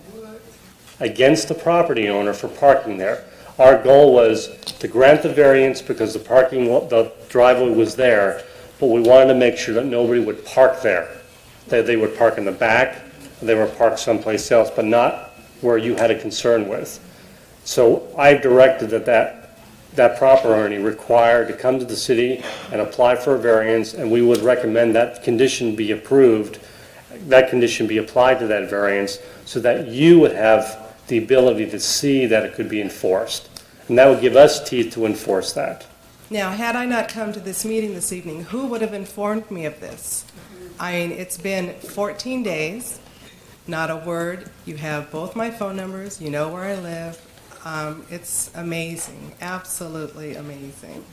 against the property owner for parking there. Our goal was to grant the variance because the driveway was there, but we wanted to make sure that nobody would park there. That they would park in the back, they would park someplace else, but not where you had a concern with. So I directed that property owner required to come to the city and apply for a variance, and we would recommend that condition be approved, that condition be applied to that variance, so that you would have the ability to see that it could be enforced. And that would give us teeth to enforce that. Now, had I not come to this meeting this evening, who would have informed me of this? I mean, it's been 14 days, not a word. You have both my phone numbers, you know where I live. It's amazing, absolutely amazing.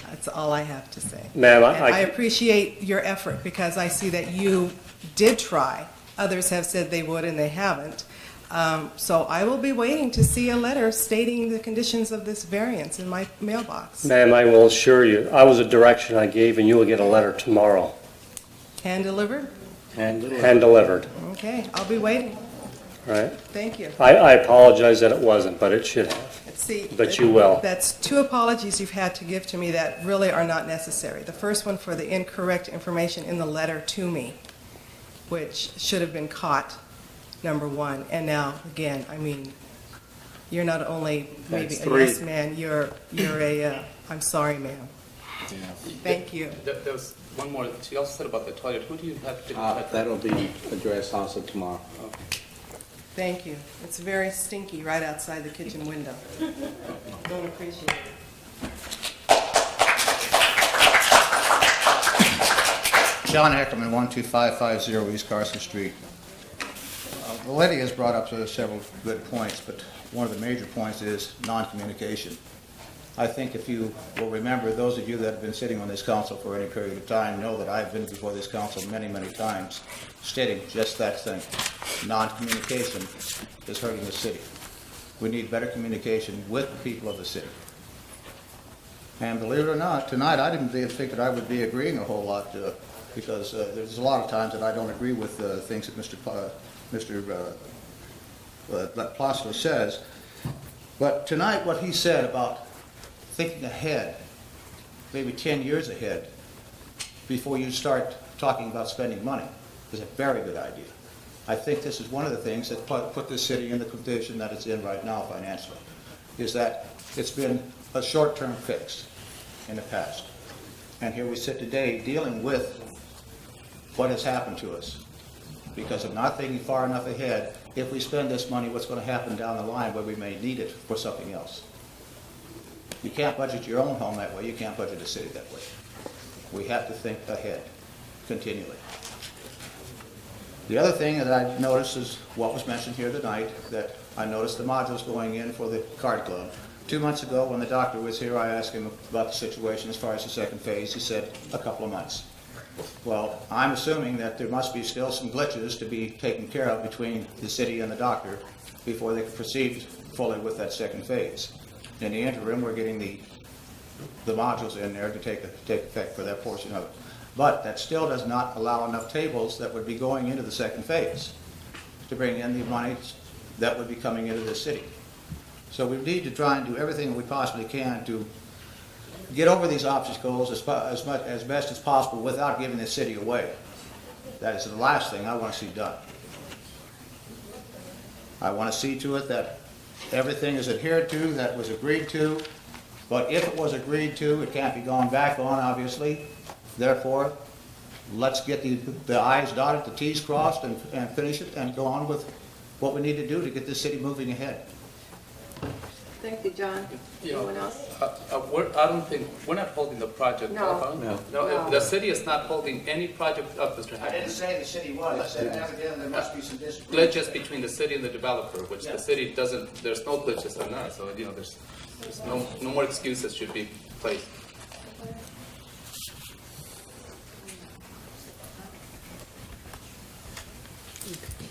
That's all I have to say. Ma'am, And I appreciate your effort because I see that you did try. Others have said they would and they haven't. So I will be waiting to see a letter stating the conditions of this variance in my mailbox. Ma'am, I will assure you, I was a direction I gave, and you will get a letter tomorrow, Hand delivered? hand delivered, Okay, I'll be waiting. right? Thank you. I apologize that it wasn't, but it should have. See, But you will. That's two apologies you've had to give to me that really are not necessary. The first one for the incorrect information in the letter to me, which should have been caught, number one. And now, again, I mean, you're not only maybe That's a three. yes man, you're a, I'm sorry, ma'am. Thank you. There was one more, she also said about the toilet. Who do you have to? That'll be addressed also tomorrow. Thank you. It's very stinky right outside the kitchen window. Don't appreciate it. John Eckerman, 12550 East Carson Street. The lady has brought up several good points, but one of the major points is non-communication. I think if you will remember, those of you that have been sitting on this council for any period of time know that I've been before this council many, many times stating just that thing. Non-communication is hurting the city. We need better communication with the people of the city. And believe it or not, tonight I didn't think that I would be agreeing a whole lot because there's a lot of times that I don't agree with things that Mr. Placido says. But tonight what he said about thinking ahead, maybe 10 years ahead, before you start talking about spending money, is a very good idea. I think this is one of the things that put this city in the condition that it's in right now financially, is that it's been a short-term fix in the past. And here we sit today dealing with what has happened to us because of not thinking far enough ahead. If we spend this money, what's going to happen down the line where we may need it for something else? You can't budget your own home that way. You can't budget a city that way. We have to think ahead continually. The other thing that I noticed is what was mentioned here tonight, that I noticed the modules going in for the card club. 2 months ago, when the doctor was here, I asked him about the situation as far as the second phase. He said a couple of months. Well, I'm assuming that there must be still some glitches to be taken care of between the city and the doctor before they can proceed fully with that second phase. In the interim, we're getting the modules in there to take effect for that portion of it. But that still does not allow enough tables that would be going into the second phase to bring in the money that would be coming into the city. So we need to try and do everything we possibly can to get over these obstacles as best as possible without giving the city away. That is the last thing I want to see done. I want to see to it that everything is adhered to, that was agreed to, but if it was agreed to, it can't be gone back on, obviously. Therefore, let's get the I's dotted, the T's crossed, and finish it and go on with what we need to do to get this city moving ahead. Thank you, John. Anyone else? I don't think, we're not holding the project No. up. No, the city is not holding any project up, Mr. I didn't Hackman. say the city was. I said evidently there must be some disagreement. Glitches between the city and the developer, which the city doesn't, there's no glitches on that, so, there's no more excuses should be placed.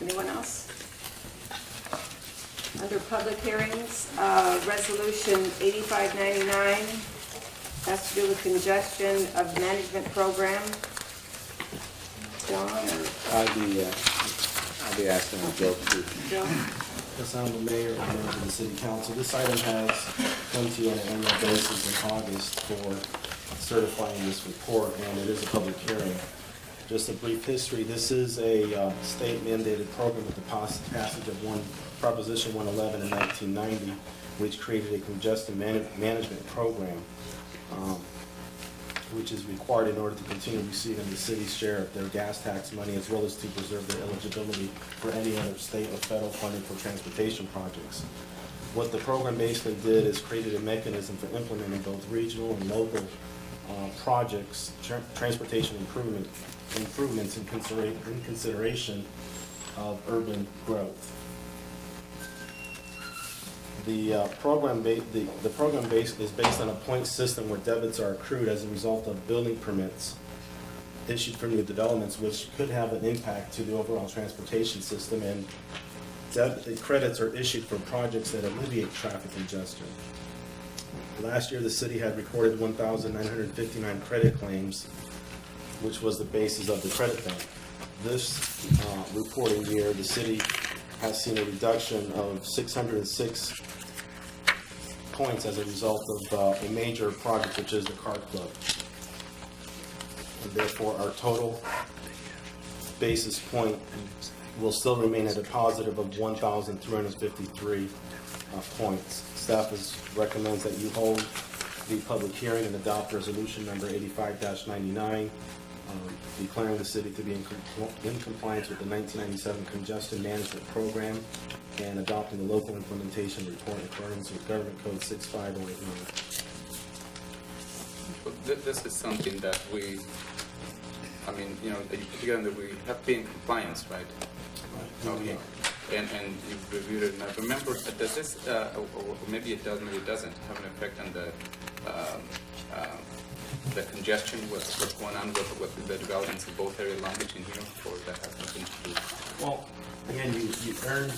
Anyone else? Under public hearings, Resolution 8599 has to do with congestion of management program. John or I'll be asking Joe to. Joe? Yes, I'm the mayor and members of the city council. This item has come to you on an annual basis in August for certifying this report, and it is a public hearing. Just a brief history, this is a state mandated program with the passage of Proposition 111 in 1990, which created a congestion management program, which is required in order to continue receiving the city's share of their gas tax money, as well as to preserve their eligibility for any other state or federal funding for transportation projects. What the program basically did is created a mechanism for implementing both regional and local projects, transportation improvements in consideration of urban growth. The program is based on a point system where debits are accrued as a result of building permits issued for new developments, which could have an impact to the overall transportation system, and credits are issued for projects that alleviate traffic congestion. Last year, the city had recorded 1,959 credit claims, which was the basis of the credit bank. This reporting year, the city has seen a reduction of 606 points as a result of a major project, which is the Car Club. And therefore, our total basis point will still remain at a positive of 1,353 points. Staff recommends that you hold the public hearing and adopt resolution number 85-99, declaring the city to be in compliance with the 1997 Congestion Management Program and adopting the local implementation report in accordance with Government Code 65089. This is something that we, I mean, you know, you put together that we have to be in compliance, right? Okay. And you've reviewed it, and I remember, does this, or maybe it does, maybe it doesn't, have an effect on the congestion, what's going on with the developments in both areas, Long Beach and here, or that has nothing to do? Well, again, you earn,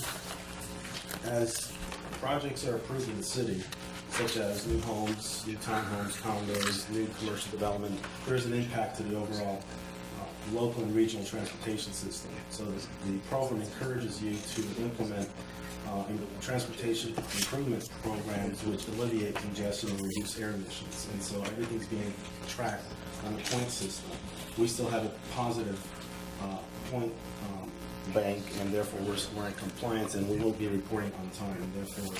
as projects are approved in the city, such as new homes, new townhomes, condos, new commercial development, there's an impact to the overall local and regional transportation system. So the program encourages you to implement transportation improvement programs which alleviate congestion and reduce air emissions. And so everything's being tracked on a point system. We still have a positive point bank, and therefore we're in compliance, and we will be reporting on time. And therefore,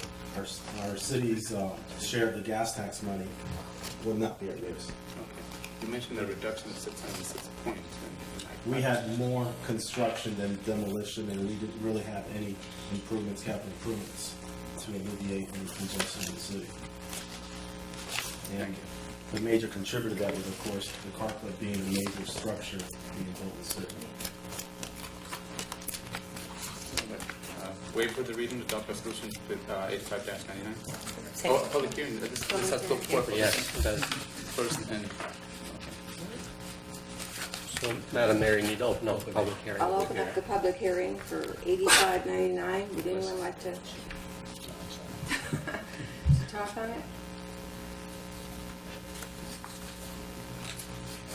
our city's share of the gas tax money will not be at risk. Okay. You mentioned a reduction of 606 points. We had more construction than demolition, and we didn't really have any improvements, capital improvements, to alleviate any congestion in the city. And the major contributor to that was, of course, the Car Club being a major structure being built in the city. Wait for the reading of adopt resolution 85-99. Oh, public hearing. This has to go before. Yes, it does. First and. So, Madam Mayor, you need to open up the public hearing. I'll open up the public hearing for 85-99. Would anyone like to talk on it?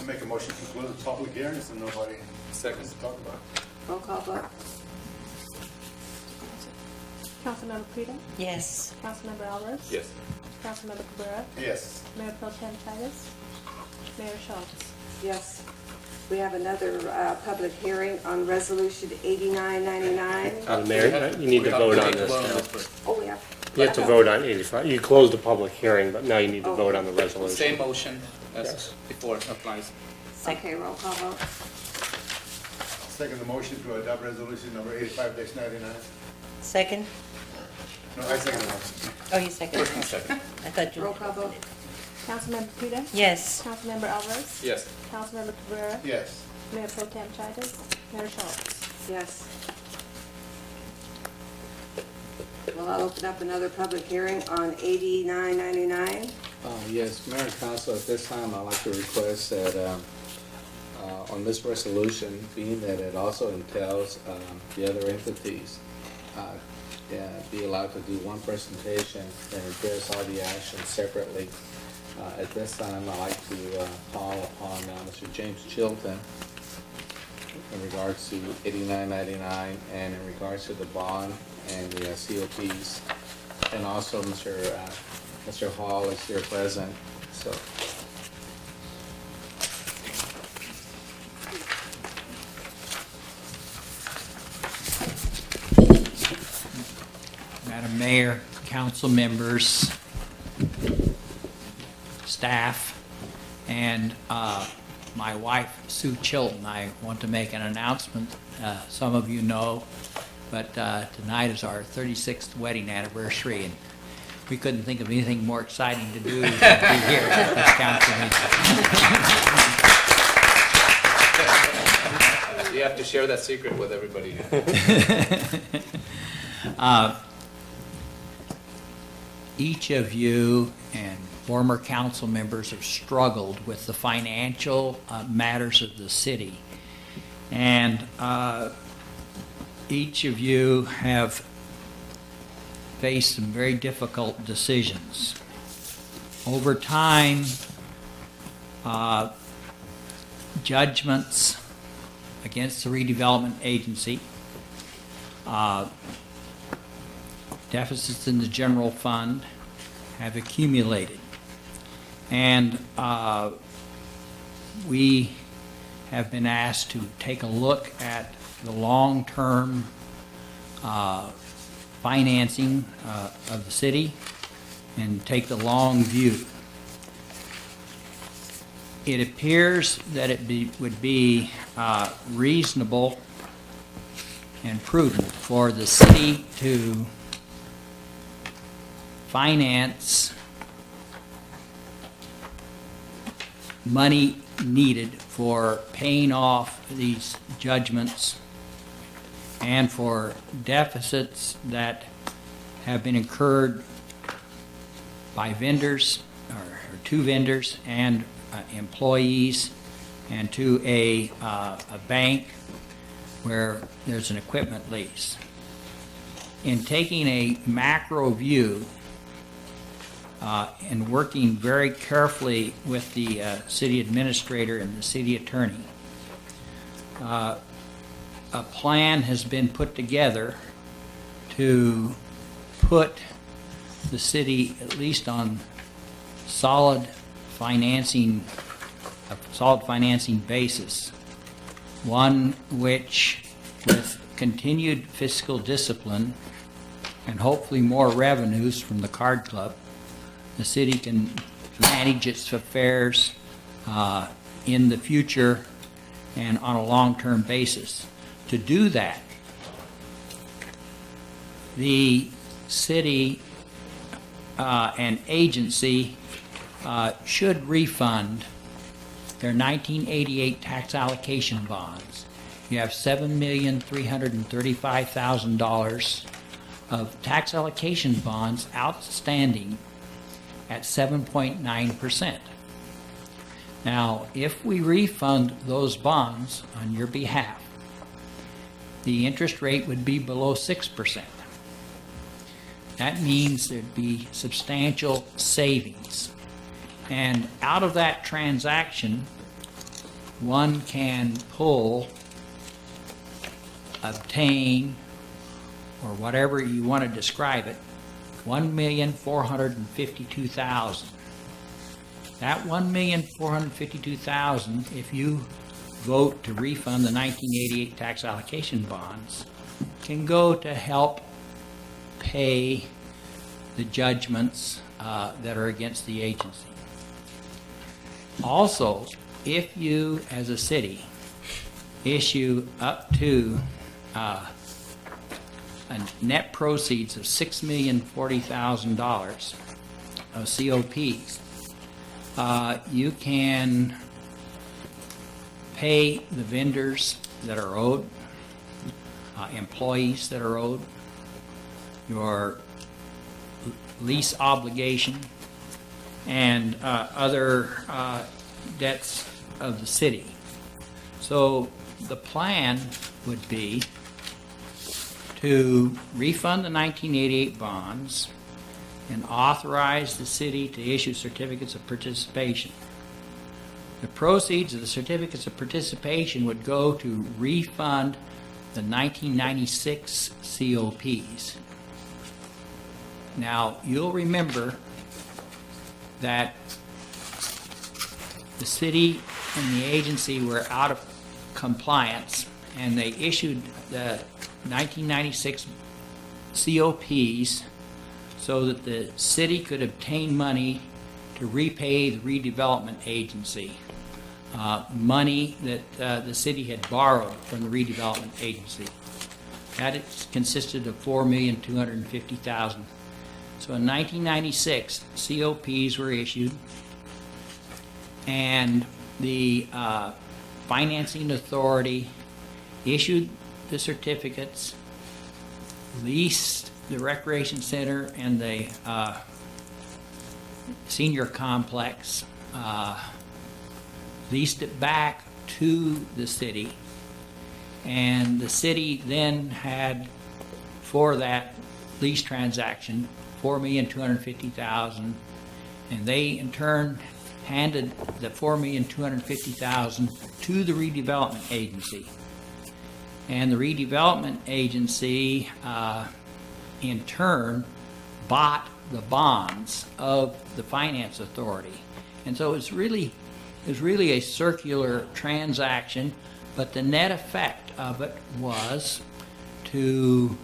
I make a motion to close the public hearing so nobody Second. to talk about it. Roll call vote. Councilmember Frida? Yes. Councilmember Alvarez? Yes. Councilmember Cabrera? Yes. Mayor Pro Tem Titus? Mayor Schultz? Yes. We have another public hearing on resolution 89-99. Madam Mayor, you need to vote on this now. Oh, yeah. You have to vote on 85. You closed the public hearing, but now you need to vote on the resolution. Same motion as Yes. before applies. Okay, roll call vote. Second the motion to adopt resolution number 85-99. Second? No, I second the motion. Oh, you second. First and second. I thought Roll call vote. Councilmember Frida? Yes. Councilmember Alvarez? Yes. Councilmember Cabrera? Yes. Mayor Pro Tem Titus? Mayor Schultz? Yes. Well, I'll open up another public hearing on 89-99. Yes, Mayor and Council, at this time, I'd like to request that on this resolution, being that it also entails the other entities, be allowed to do one presentation and address all the actions separately. At this time, I'd like to call upon Mr. James Chilton in regards to 89-99 and in regards to the bond and the COPs, and also Mr. Hall is here present, so. Madam Mayor, council members, staff, and my wife, Sue Chilton. I want to make an announcement. Some of you know, but tonight is our 36th wedding anniversary, and we couldn't think of anything more exciting to do than be here at this council meeting. You have to share that secret with everybody. Each of you and former council members have struggled with the financial matters of the city. And each of you have faced some very difficult decisions. Over time, judgments against the redevelopment agency, deficits in the general fund have accumulated. And we have been asked to take a look at the long-term financing of the city and take the long view. It appears that it would be reasonable and prudent for the city to finance money needed for paying off these judgments and for deficits that have been incurred by vendors or to vendors and employees, and to a bank where there's an equipment lease. In taking a macro view and working very carefully with the city administrator and the city attorney, a plan has been put together to put the city at least on solid financing basis, one which, with continued fiscal discipline and hopefully more revenues from the card club, the city can manage its affairs in the future and on a long-term basis. To do that, the city and agency should refund their 1988 tax allocation bonds. You have $7,335,000 of tax allocation bonds outstanding at 7.9%. Now, if we refund those bonds on your behalf, the interest rate would be below 6%. That means there'd be substantial savings. And out of that transaction, one can obtain, or whatever you want to describe it, $1,452,000. That $1,452,000, if you vote to refund the 1988 tax allocation bonds, can go to help pay the judgments that are against the agency. Also, if you, as a city, issue up to a net proceeds of $6,040,000 of COPs, you can pay the vendors that are owed, employees that are owed, your lease obligation, and other debts of the city. So the plan would be to refund the 1988 bonds and authorize the city to issue certificates of participation. The proceeds of the certificates of participation would go to refund the 1996 COPs. Now, you'll remember that the city and the agency were out of compliance, and they issued the 1996 COPs so that the city could obtain money to repay the redevelopment agency, money that the city had borrowed from the redevelopment agency. That consisted of $4,250,000. So in 1996, COPs were issued, and the financing authority issued the certificates, leased the recreation center and the senior complex, leased it back to the city, and the city then had, for that lease transaction, $4,250,000, and they in turn handed the $4,250,000 to the redevelopment agency. And the redevelopment agency, in turn, bought the bonds of the finance authority. And so it's really a circular transaction, but the net effect of it was to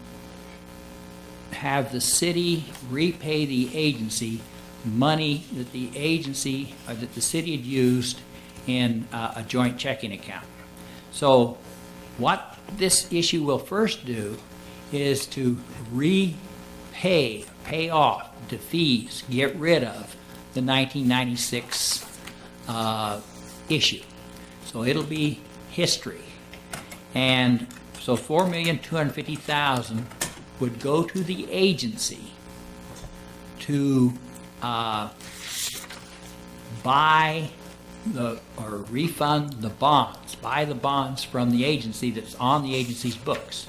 have the city repay the agency money that the agency, or that the city had used in a joint checking account. So what this issue will first do is to pay off, defease, get rid of the 1996 issue. So it'll be history. And so $4,250,000 would go to the agency to buy or refund the bonds, buy the bonds from the agency that's on the agency's books.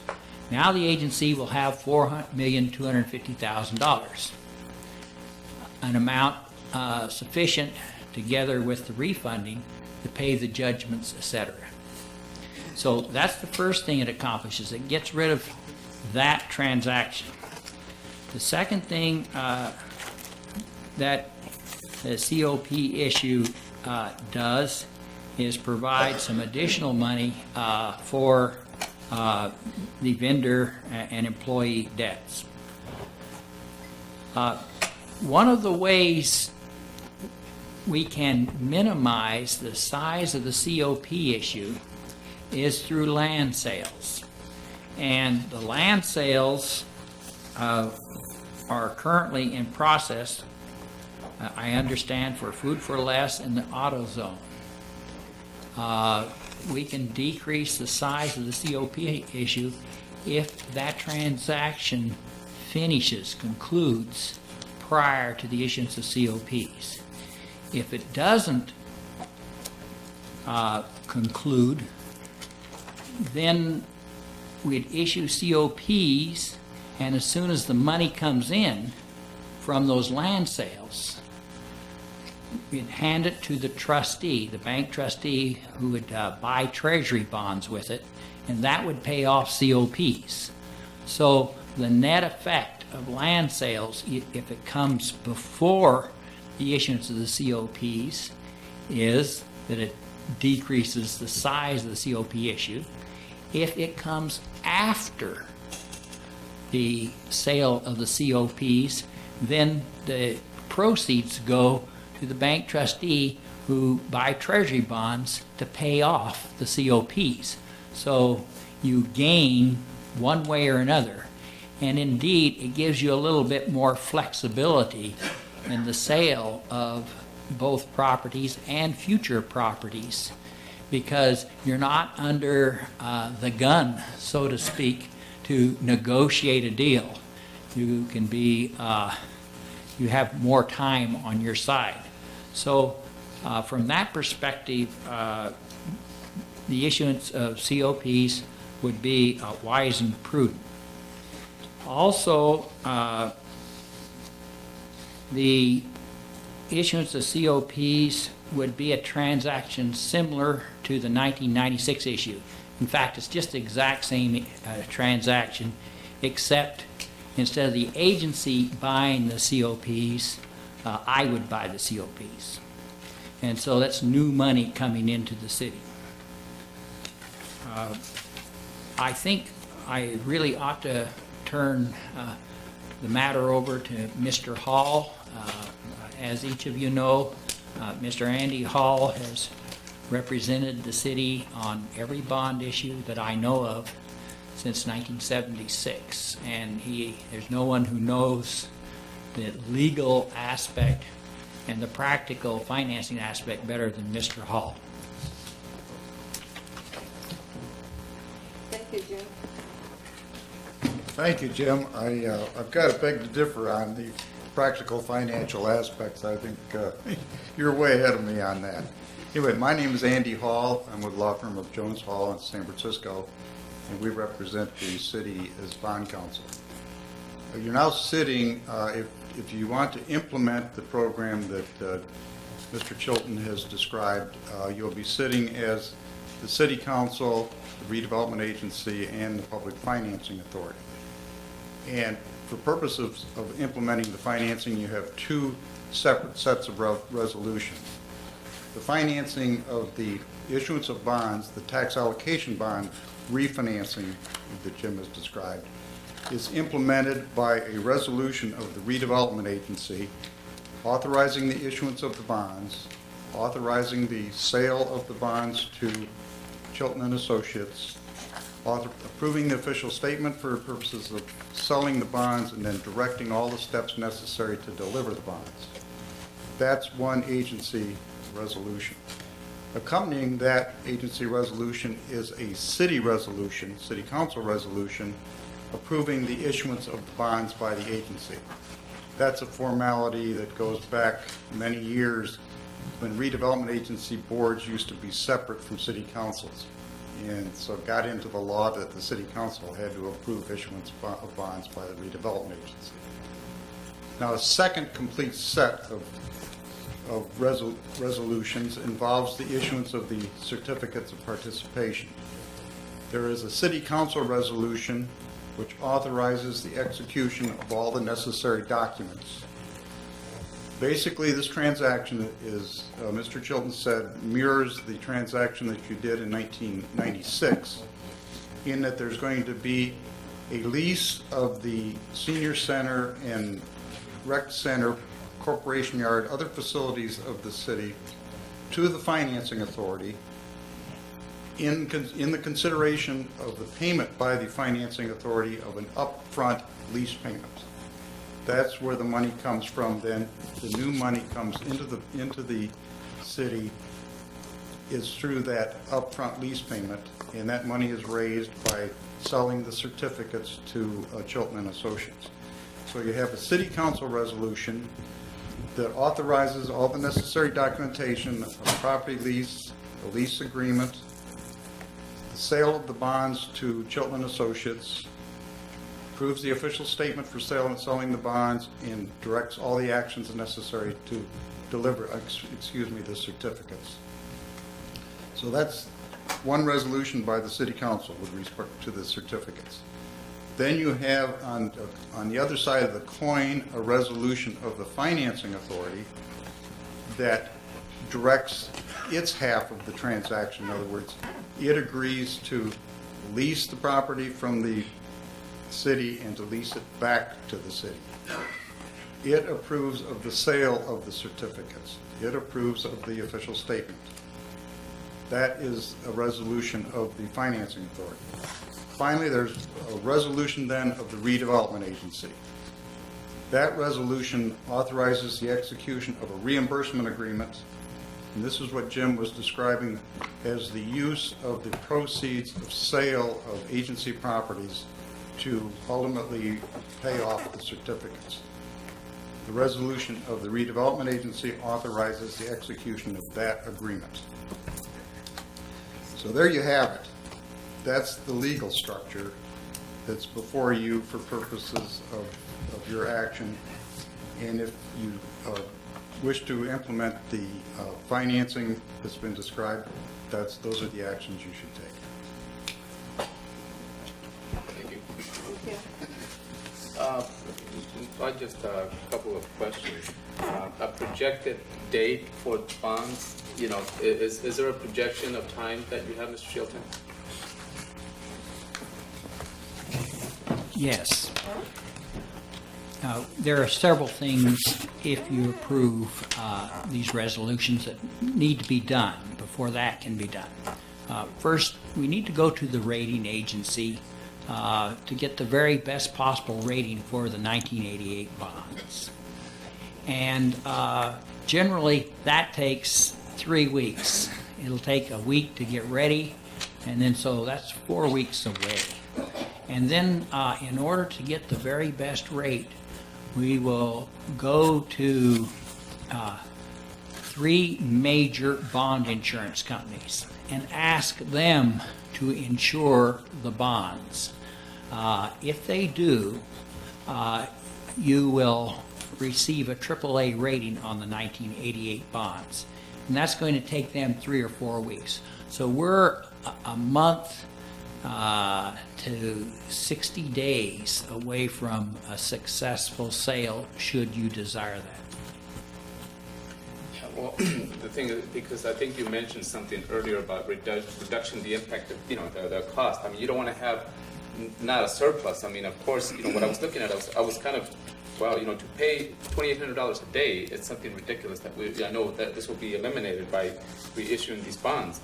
Now the agency will have $4,250,000, an amount sufficient, together with the refunding, to pay the judgments, etc. So that's the first thing it accomplishes. It gets rid of that transaction. The second thing that the COP issue does is provide some additional money for the vendor and employee debts. One of the ways we can minimize the size of the COP issue is through land sales. And the land sales are currently in process, I understand, for Food for Less in the auto zone. We can decrease the size of the COP issue if that transaction concludes prior to the issuance of COPs. If it doesn't conclude, then we'd issue COPs, and as soon as the money comes in from those land sales, we'd hand it to the trustee, the bank trustee, who would buy treasury bonds with it, and that would pay off COPs. So the net effect of land sales, if it comes before the issuance of the COPs, is that it decreases the size of the COP issue. If it comes after the sale of the COPs, then the proceeds go to the bank trustee, who buy treasury bonds to pay off the COPs. So you gain one way or another. And indeed, it gives you a little bit more flexibility in the sale of both properties and future properties, because you're not under the gun, so to speak, to negotiate a deal. You can be, you have more time on your side. So from that perspective, the issuance of COPs would be wise and prudent. Also, the issuance of COPs would be a transaction similar to the 1996 issue. In fact, it's just the exact same transaction, except instead of the agency buying the COPs, I would buy the COPs. And so that's new money coming into the city. I think I really ought to turn the matter over to Mr. Hall. As each of you know, Mr. Andy Hall has represented the city on every bond issue that I know of since 1976, and there's no one who knows the legal aspect and the practical financing aspect better than Mr. Hall. Thank you, Jim. Thank you, Jim. I've got to beg to differ on the practical financial aspects. I think you're way ahead of me on that. Anyway, my name is Andy Hall. I'm with the law firm of Jones Hall in San Francisco, and we represent the city as bond counsel. You're now sitting, if you want to implement the program that Mr. Chilton has described, you'll be sitting as the city council, the redevelopment agency, and the public financing authority. And for purposes of implementing the financing, you have two separate sets of resolutions. The financing of the issuance of bonds, the tax allocation bond refinancing that Jim has described, is implemented by a resolution of the redevelopment agency authorizing the issuance of the bonds, authorizing the sale of the bonds to Chilton and Associates, approving the official statement for purposes of selling the bonds, and then directing all the steps necessary to deliver the bonds. That's one agency resolution. Accompanying that agency resolution is a city resolution, city council resolution, approving the issuance of the bonds by the agency. That's a formality that goes back many years when redevelopment agency boards used to be separate from city councils. And so it got into the law that the city council had to approve issuance of bonds by the redevelopment agency. Now, a second complete set of resolutions involves the issuance of the certificates of participation. There is a city council resolution which authorizes the execution of all the necessary documents. Basically, this transaction is, Mr. Chilton said, mirrors the transaction that you did in 1996, in that there's going to be a lease of the senior center and rec center, corporation yard, other facilities of the city to the financing authority in the consideration of the payment by the financing authority of an upfront lease payment. That's where the money comes from. Then the new money comes into the city is through that upfront lease payment, and that money is raised by selling the certificates to Chilton and Associates. So you have a city council resolution that authorizes all the necessary documentation, a property lease, a lease agreement, the sale of the bonds to Chilton and Associates, approves the official statement for sale and selling the bonds, and directs all the actions necessary to deliver, the certificates. So that's one resolution by the city council with respect to the certificates. Then you have on the other side of the coin a resolution of the financing authority that directs its half of the transaction. In other words, it agrees to lease the property from the city and to lease it back to the city. It approves of the sale of the certificates. It approves of the official statement. That is a resolution of the financing authority. Finally, there's a resolution then of the redevelopment agency. That resolution authorizes the execution of a reimbursement agreement, and this is what Jim was describing as the use of the proceeds of sale of agency properties to ultimately pay off the certificates. The resolution of the redevelopment agency authorizes the execution of that agreement. So there you have it. That's the legal structure that's before you for purposes of your action. And if you wish to implement the financing that's been described, those are the actions you should take. Thank you. Thank you. I just a couple of questions. A projected date for bonds, is there a projection of time that you have, Mr. Chilton? Yes. There are several things, if you approve these resolutions, that need to be done before that can be done. First, we need to go to the rating agency to get the very best possible rating for the 1988 bonds. And generally, that takes 3 weeks. It'll take a week to get ready, and then so that's 4 weeks away. And then in order to get the very best rate, we will go to 3 major bond insurance companies and ask them to insure the bonds. If they do, you will receive a AAA rating on the 1988 bonds. And that's going to take them 3 or 4 weeks. So we're a month to 60 days away from a successful sale, should you desire that. Well, the thing is, because I think you mentioned something earlier about reduction, the impact of, the cost. I mean, you don't want to have not a surplus. I mean, of course, what I was looking at, I was kind of, well, to pay $2,800 a day, it's something ridiculous that I know that this will be eliminated by reissuing these bonds.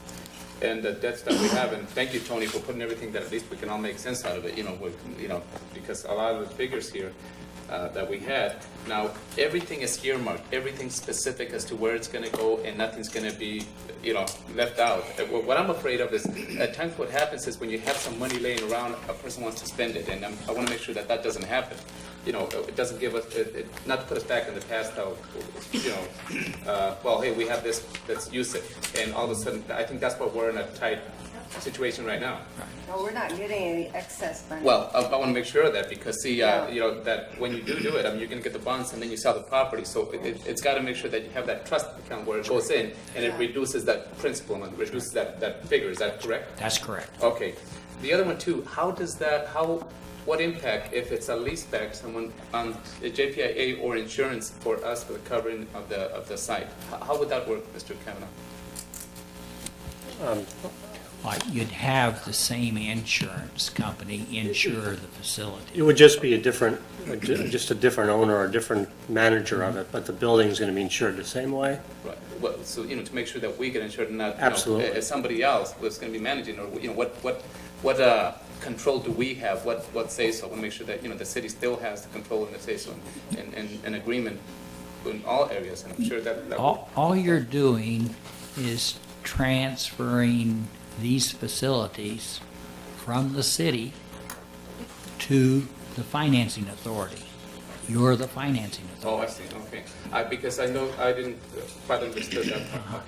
And the debts that we have, and thank you, Tony, for putting everything that at least we can all make sense out of it, because a lot of the figures here that we had. Now, everything is earmarked, everything's specific as to where it's going to go, and nothing's going to be, left out. What I'm afraid of is, at times what happens is when you have some money laying around, a person wants to spend it, and I want to make sure that that doesn't happen. It doesn't give us, not to put us back in the past, how, well, hey, we have this, let's use it. And all of a sudden, I think that's what we're in a tight situation right now. No, we're not getting any excess money. Well, I want to make sure of that, because see, that when you do it, I mean, you're going to get the bonds and then you sell the property. So it's got to make sure that you have that trust account where it goes in, and it reduces that principal and reduces that figure. Is that correct? That's correct. Okay. The other one too. What impact if it's a leaseback, someone on JPIA or insurance for us for the covering of the site? How would that work, Mr. Kavanaugh? You'd have the same insurance company insure the facility. It would just be just a different owner or a different manager of it, but the building's going to be insured the same way. Right. Well, so to make sure that we get insured and not Absolutely. Somebody else was going to be managing, or what control do we have? What say so? I want to make sure that the city still has the control and the say so and agreement in all areas. And I'm sure that all you're doing is transferring these facilities from the city to the financing authority. You're the financing authority. Oh, I see. Okay. Because I know I didn't quite understand that part. Okay.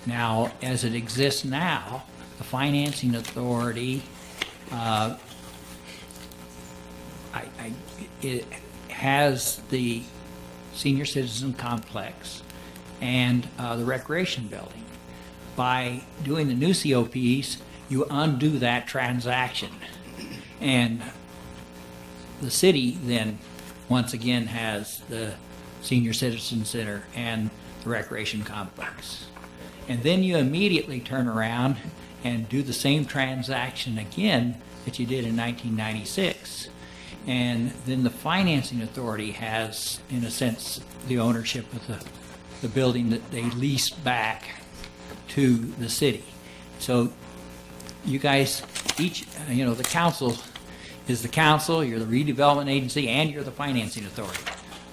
Now, as it exists now, the financing authority, it has the senior citizen complex and the recreation building. By doing the new COPs, you undo that transaction. And the city then, once again, has the senior citizen center and the recreation complex. And then you immediately turn around and do the same transaction again that you did in 1996. And then the financing authority has, in a sense, the ownership of the building that they lease back to the city. So you guys, each, the council is the council, you're the redevelopment agency, and you're the financing authority.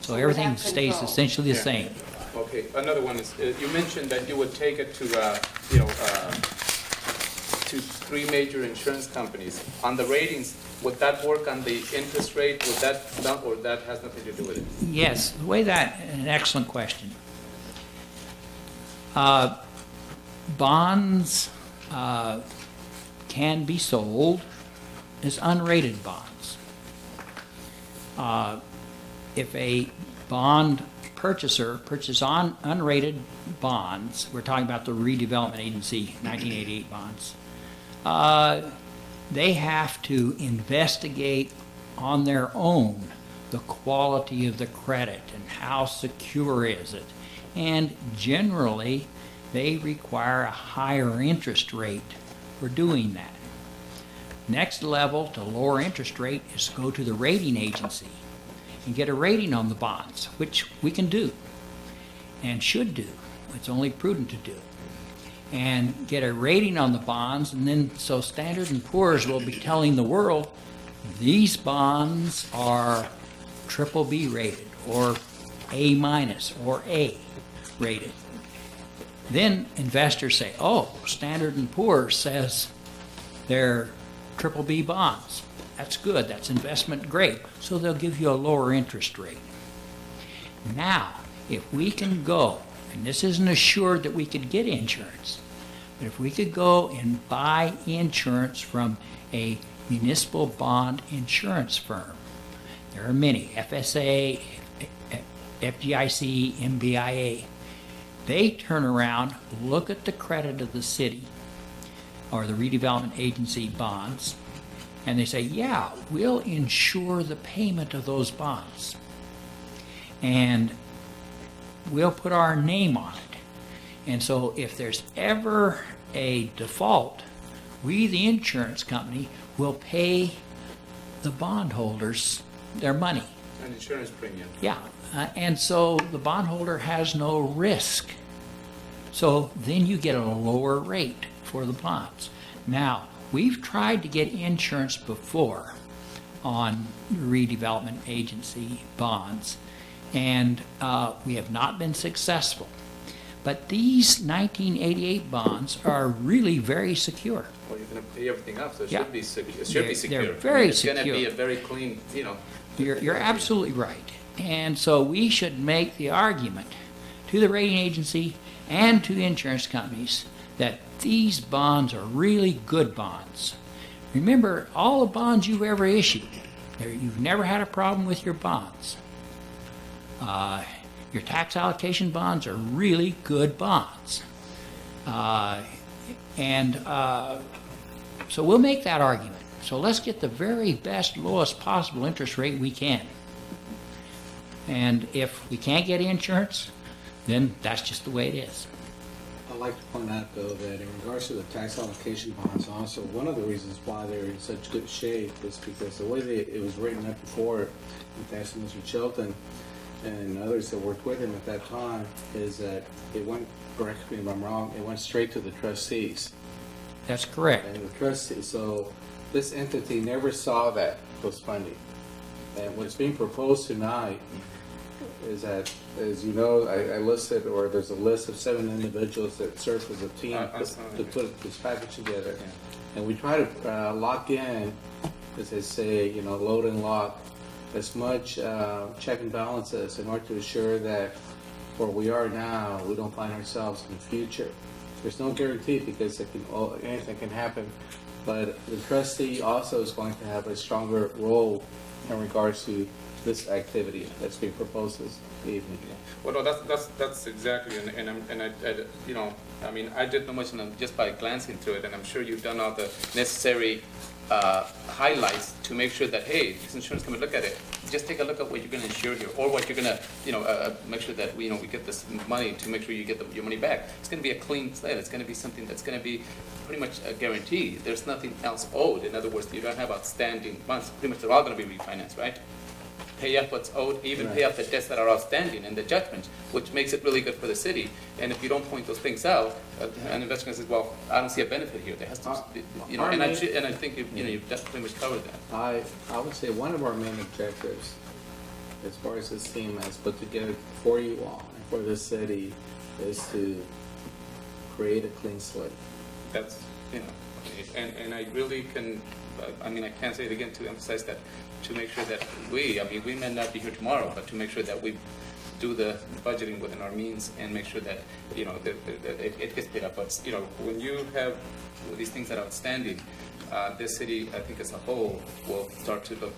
So everything stays essentially the same. Okay. Another one is, you mentioned that you would take it to 3 major insurance companies. On the ratings, would that work on the interest rate? Would that not, or that has nothing to do with it? Yes, the way an excellent question. Bonds can be sold as unrated bonds. If a bond purchaser purchases on unrated bonds, we're talking about the redevelopment agency 1988 bonds, they have to investigate on their own the quality of the credit and how secure is it. And generally, they require a higher interest rate for doing that. Next level to lower interest rate is to go to the rating agency and get a rating on the bonds, which we can do and should do. It's only prudent to do. And get a rating on the bonds, and then so Standard & Poor's will be telling the world these bonds are BBB rated or A minus or A rated. Then investors say, oh, Standard & Poor's says they're triple B bonds. That's good, that's investment grade. So they'll give you a lower interest rate. Now, if we can go, and this isn't assured that we could get insurance, but if we could go and buy insurance from a municipal bond insurance firm, there are many, FSA, FGIC, MBIA, they turn around, look at the credit of the city or the redevelopment agency bonds, and they say, yeah, we'll insure the payment of those bonds. And we'll put our name on it. And so if there's ever a default, we, the insurance company, will pay the bondholders their money. An insurance premium. Yeah, and so the bondholder has no risk. So then you get a lower rate for the bonds. Now, we've tried to get insurance before on redevelopment agency bonds, and we have not been successful. But these 1988 bonds are really very secure. Well, you're going to pay everything up, so it Yeah. should be secure. It should be secure. They're very it's secure. It's going to be a very clean, you know. You're absolutely right. And so we should make the argument to the rating agency and to the insurance companies that these bonds are really good bonds. Remember, all the bonds you've ever issued, you've never had a problem with your bonds. Your tax allocation bonds are really good bonds. So we'll make that argument. So let's get the very best, lowest possible interest rate we can. And if we can't get insurance, then that's just the way it is. I'd like to point out, though, that in regards to the tax allocation bonds, also, one of the reasons why they're in such good shape is because the way it was written up before, and thanks to Mr. Chilton and others that worked with him at that time, is that it went, correct me if I'm wrong, it went straight to the trustees. That's correct. And the trustees, so this entity never saw that, those funding. And what's being proposed tonight is that, as you know, I listed, or there's a list of 7 individuals that serve as a team to put this package together. And we try to lock in, as they say, you know, load and lock as much check and balances in order to ensure that where we are now, we don't find ourselves in the future. There's no guarantee because anything can happen, but the trustee also is going to have a stronger role in regards to this activity that's being proposed this evening. Well, no, that's exactly, and I you know, I mean, I did not much just by glancing through it, and I'm sure you've done all the necessary highlights to make sure that, hey, this insurance company, look at it. Just take a look at what you're going to insure here, or what you're going to, you know, make sure that we get this money to make sure you get your money back. It's going to be a clean slate. It's going to be something that's going to be pretty much a guarantee. There's nothing else owed. In other words, you don't have outstanding funds. Pretty much they're all going to be refinanced, right? Pay up what's owed, even pay up the debts that are outstanding and the judgments, which makes it really good for the city. And if you don't point those things out, an investor says, well, I don't see a benefit here. There has to, you know, and I think you've pretty much covered that. I would say one of our main objectives, as far as this team has put together for you all and for this city, is to create a clean slate. That's, you know, and I really can, I mean, I can't say it again to emphasize that, to make sure that we may not be here tomorrow, but to make sure that we do the budgeting within our means and make sure that, you know, that it gets paid up. But, you know, when you have these things that are outstanding, this city, I think as a whole, will start to look,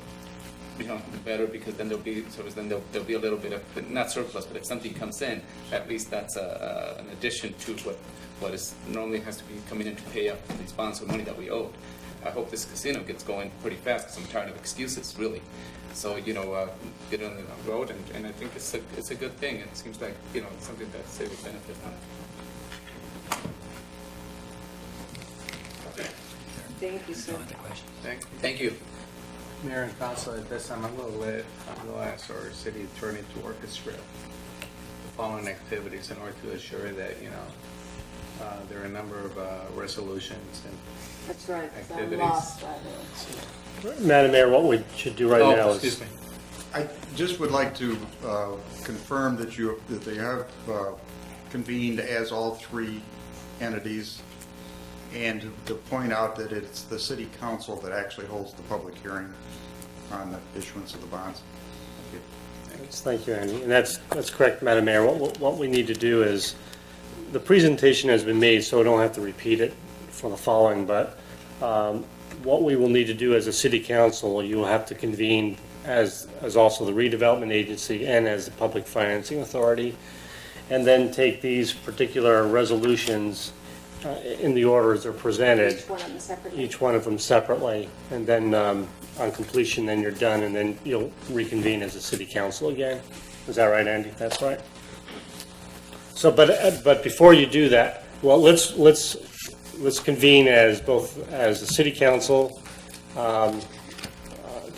you know, better, because then there'll be there'll be a little bit of, not surplus, but if something comes in, at least that's an addition to what is normally has to be coming in to pay up these bonds or money that we owed. I hope this casino gets going pretty fast, because I'm tired of excuses, really. So, you know, get on the road, and I think it's a good thing. It seems like, you know, something that the city would benefit from. Okay. Thank you, sir. Thank you. Mayor and Council, at this time, I'm going to ask our city attorney to orchestrate the following activities in order to assure that, you know, there are a number of resolutions and That's right, 'cause I'm activities. lost right now. Madam Mayor, what we should do right now excuse is me. I just would like to confirm that they have convened as all three entities, and to point out that it's the city council that actually holds the public hearing on the issuance of the bonds. Thank you, Andy. And that's correct, Madam Mayor. What we need to do is, the presentation has been made, so we don't have to repeat it for the following, but what we will need to do as a city council, you will have to convene as also the redevelopment agency and as the public financing authority, and then take these particular resolutions in the order as they're presented. Each one of them separately. And then on completion, then you're done, and then you'll reconvene as a city council again. Is that right, Andy? That's right. So, but before you do that, well, let's convene as both as the city council,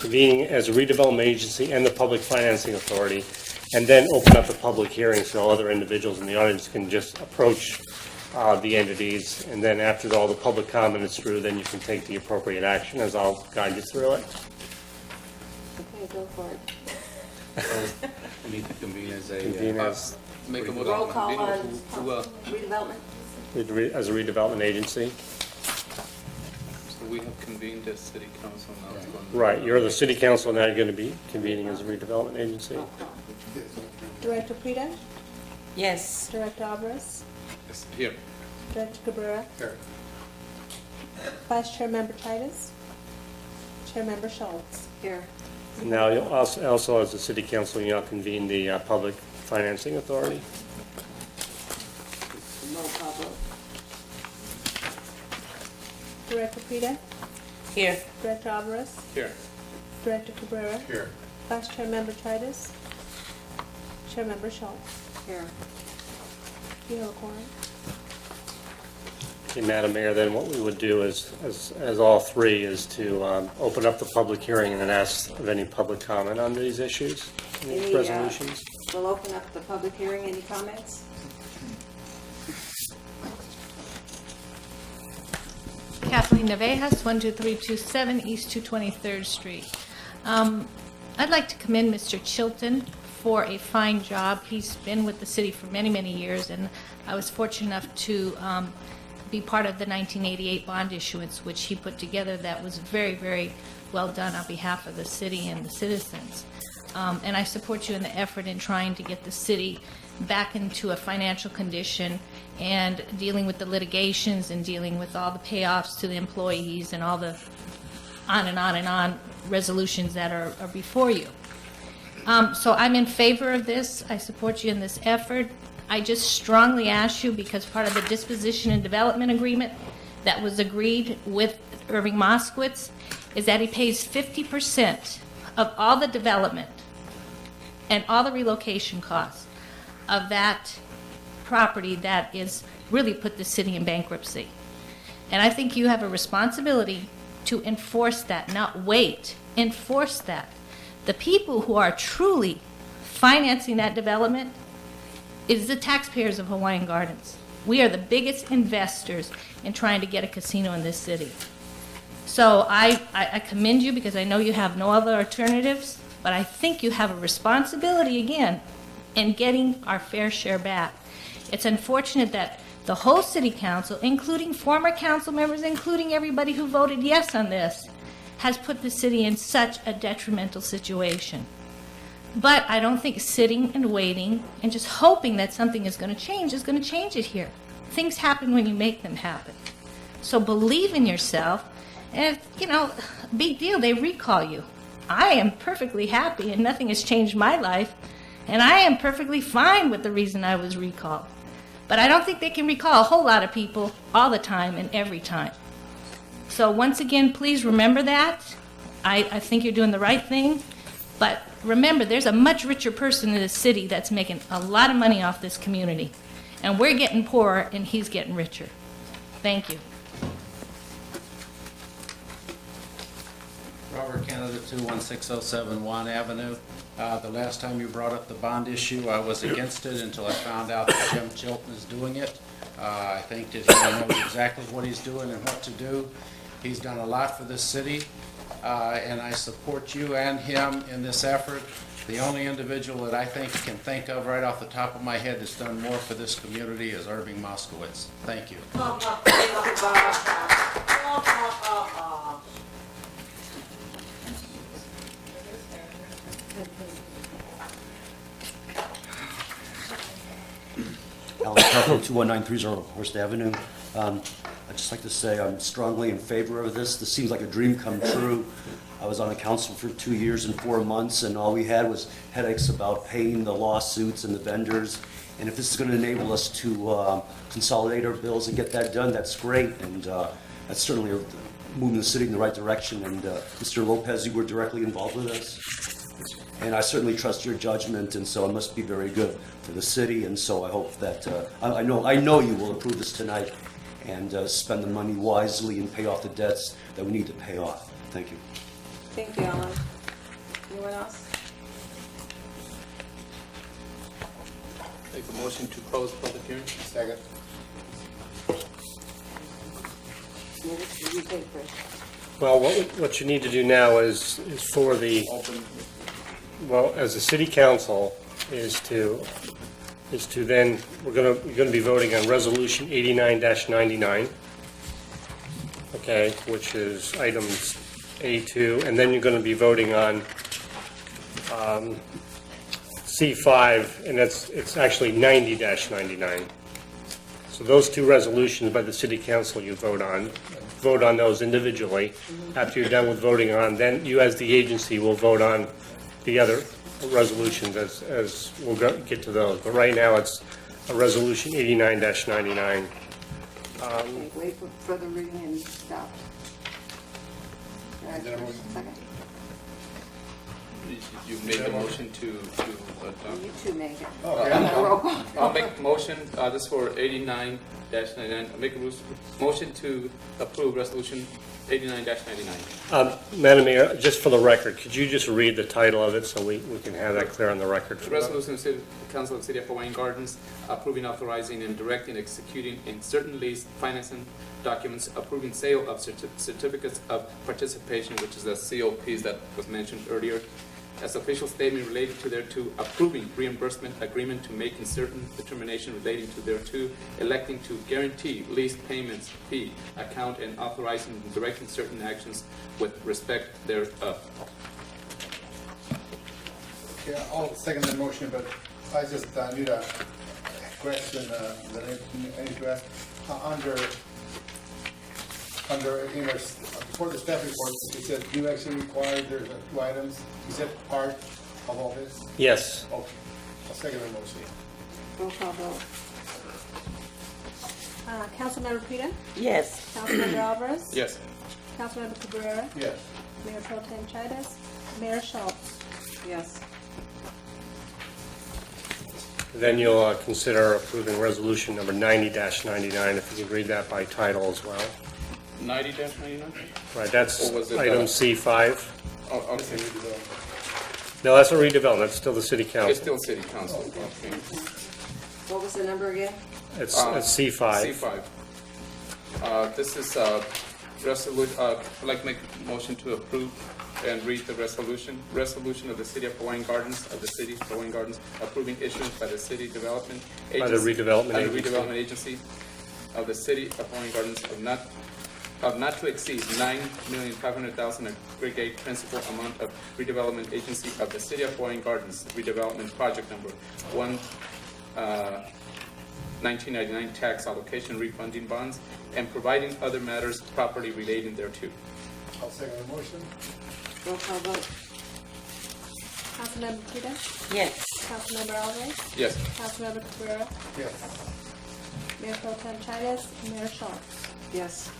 convening as a redevelopment agency and the public financing authority, and then open up the public hearing so other individuals in the audience can just approach the entities, and then after all the public comment is through, then you can take the appropriate action as I'll guide you through it. Okay, go for it. We need to convene as Convene as Make a motion. Roll call on redevelopment. redevelopment. as a redevelopment agency. So we have convened as city council now. It's going- Right, you're the city council, now you're going to be convening as a redevelopment agency. Director Prida? Yes. Director Alvarez? Yes, here. Director Cabrera? Here. Vice Chair Member Titus? Chair Member Schultz? Here. Now, you'll also as a city council, you'll convene the public financing authority. Roll call vote. Director Prida? Here. Director Alvarez? Here. Director Cabrera? Here. Vice Chair Member Titus? Chair Member Schultz? Here. You have a quorum. Okay, Madam Mayor, then what we would do is, as all three, is to open up the public hearing and then ask of any public comment on these issues, these Any, resolutions. We'll open up the public hearing. Any comments? Kathleen Navejas, 12327 East 223rd Street. I'd like to commend Mr. Chilton for a fine job. He's been with the city for many, many years, and I was fortunate enough to be part of the 1988 bond issuance, which he put together. That was very, very well done on behalf of the city and the citizens. And I support you in the effort in trying to get the city back into a financial condition and dealing with the litigations and dealing with all the payoffs to the employees and all the on and on and on resolutions that are before you. So I'm in favor of this. I support you in this effort. I just strongly ask you, because part of the disposition and development agreement that was agreed with Irving Moskowitz is that he pays 50% of all the development and all the relocation costs of that property that is really put the city in bankruptcy. And I think you have a responsibility to enforce that, not wait. Enforce that. The people who are truly financing that development is the taxpayers of Hawaiian Gardens. We are the biggest investors in trying to get a casino in this city. So I commend you, because I know you have no other alternatives, but I think you have a responsibility, again, in getting our fair share back. It's unfortunate that the whole city council, including former council members, including everybody who voted yes on this, has put the city in such a detrimental situation. But I don't think sitting and waiting and just hoping that something is going to change it here. Things happen when you make them happen. So believe in yourself, and big deal, they recall you. I am perfectly happy, and nothing has changed my life, and I am perfectly fine with the reason I was recalled. But I don't think they can recall a whole lot of people all the time and every time. So once again, please remember that. I think you're doing the right thing. But remember, there's a much richer person in the city that's making a lot of money off this community. And we're getting poorer, and he's getting richer. Thank you. Robert Canada, 21607 Juan Avenue. The last time you brought up the bond issue, I was against it until I found out that Jim Chilton is doing it. I think that he knows exactly what he's doing and what to do. He's done a lot for this city. and I support you and him in this effort. The only individual that I can think of right off the top of my head that's done more for this community is Irving Moskowitz. Thank you. Alan Carpo, 21930 Horst Avenue. I'd just like to say I'm strongly in favor of this. This seems like a dream come true. I was on the council for 2 years and 4 months, and all we had was headaches about paying the lawsuits and the vendors. And if this is going to enable us to consolidate our bills and get that done, that's great. And that's certainly moving the city in the right direction. And Mr. Lopez, you were directly involved with this. And I certainly trust your judgment, and so it must be very good for the city. And so I hope that I know you will approve this tonight and spend the money wisely and pay off the debts that we need to pay off. Thank you. Thank you, Alan. Anyone else? Make a motion to close public hearing. Second. Well, what you need to do now is for the, well, as a city council, is to then, you're gonna be voting on resolution 89-99, okay, which is items A2, and then you're gonna be voting on C5, and it's actually 90-99. So those two resolutions by the city council you vote on those individually. After you're done with voting on, then you as the agency will vote on the other resolutions as we'll get to those. But right now it's a resolution 89-99. Wait for further reading and stop. Second. You made the motion to adopt. You two make it. I'll make the motion, this is for 89-99, I'll make a motion to approve resolution 89-99. Madam Mayor, just for the record, could you just read the title of it so we can have that clear on the record? The resolution of the Council of the City of Hawaiian Gardens approving, authorizing, and directing, executing in certain lease financing documents, approving sale of certificates of participation, which is the COPs that was mentioned earlier, as official statement related to thereto, approving reimbursement agreement to making certain determination relating to thereto, electing to guarantee lease payments fee account, and authorizing and directing certain actions with respect thereof. Okay, I'll second the motion, but I just need a question that I need to ask. Under, before the staff report, you said you actually required there's 2 items. Is that part of all this? Yes. Okay. I'll second the motion. Roll call vote. Councilmember Pena? Yes. Councilmember Alvarez? Yes. Councilmember Cabrera? Yes. Mayor Pro Tem Chaitis? Mayor Schultz? Yes. Then you'll consider approving resolution number 90-99, if you could read that by title as well. 90-99? Right, that's Or was it, item C5. Oh, okay. No, that's a redevelopment, it's still the city council. It's still city council. Okay. What was the number again? It's C5. C5. This is resolution. I'd like to make a motion to approve and read the resolution. Resolution of the City of Hawaiian Gardens, approving issuance by the City Development Agency. By the redevelopment agency. By the redevelopment agency of the City of Hawaiian Gardens of not to exceed $9,500,000 aggregate principal amount of redevelopment agency of the City of Hawaiian Gardens redevelopment project number 1999 tax allocation refunding bonds, and providing other matters properly relating thereto. I'll second the motion. Roll call vote. Councilmember Pena? Yes. Councilmember Alvarez? Yes. Councilmember Cabrera? Yes. Mayor Pro Tem Chaitis? Mayor Schultz? Yes.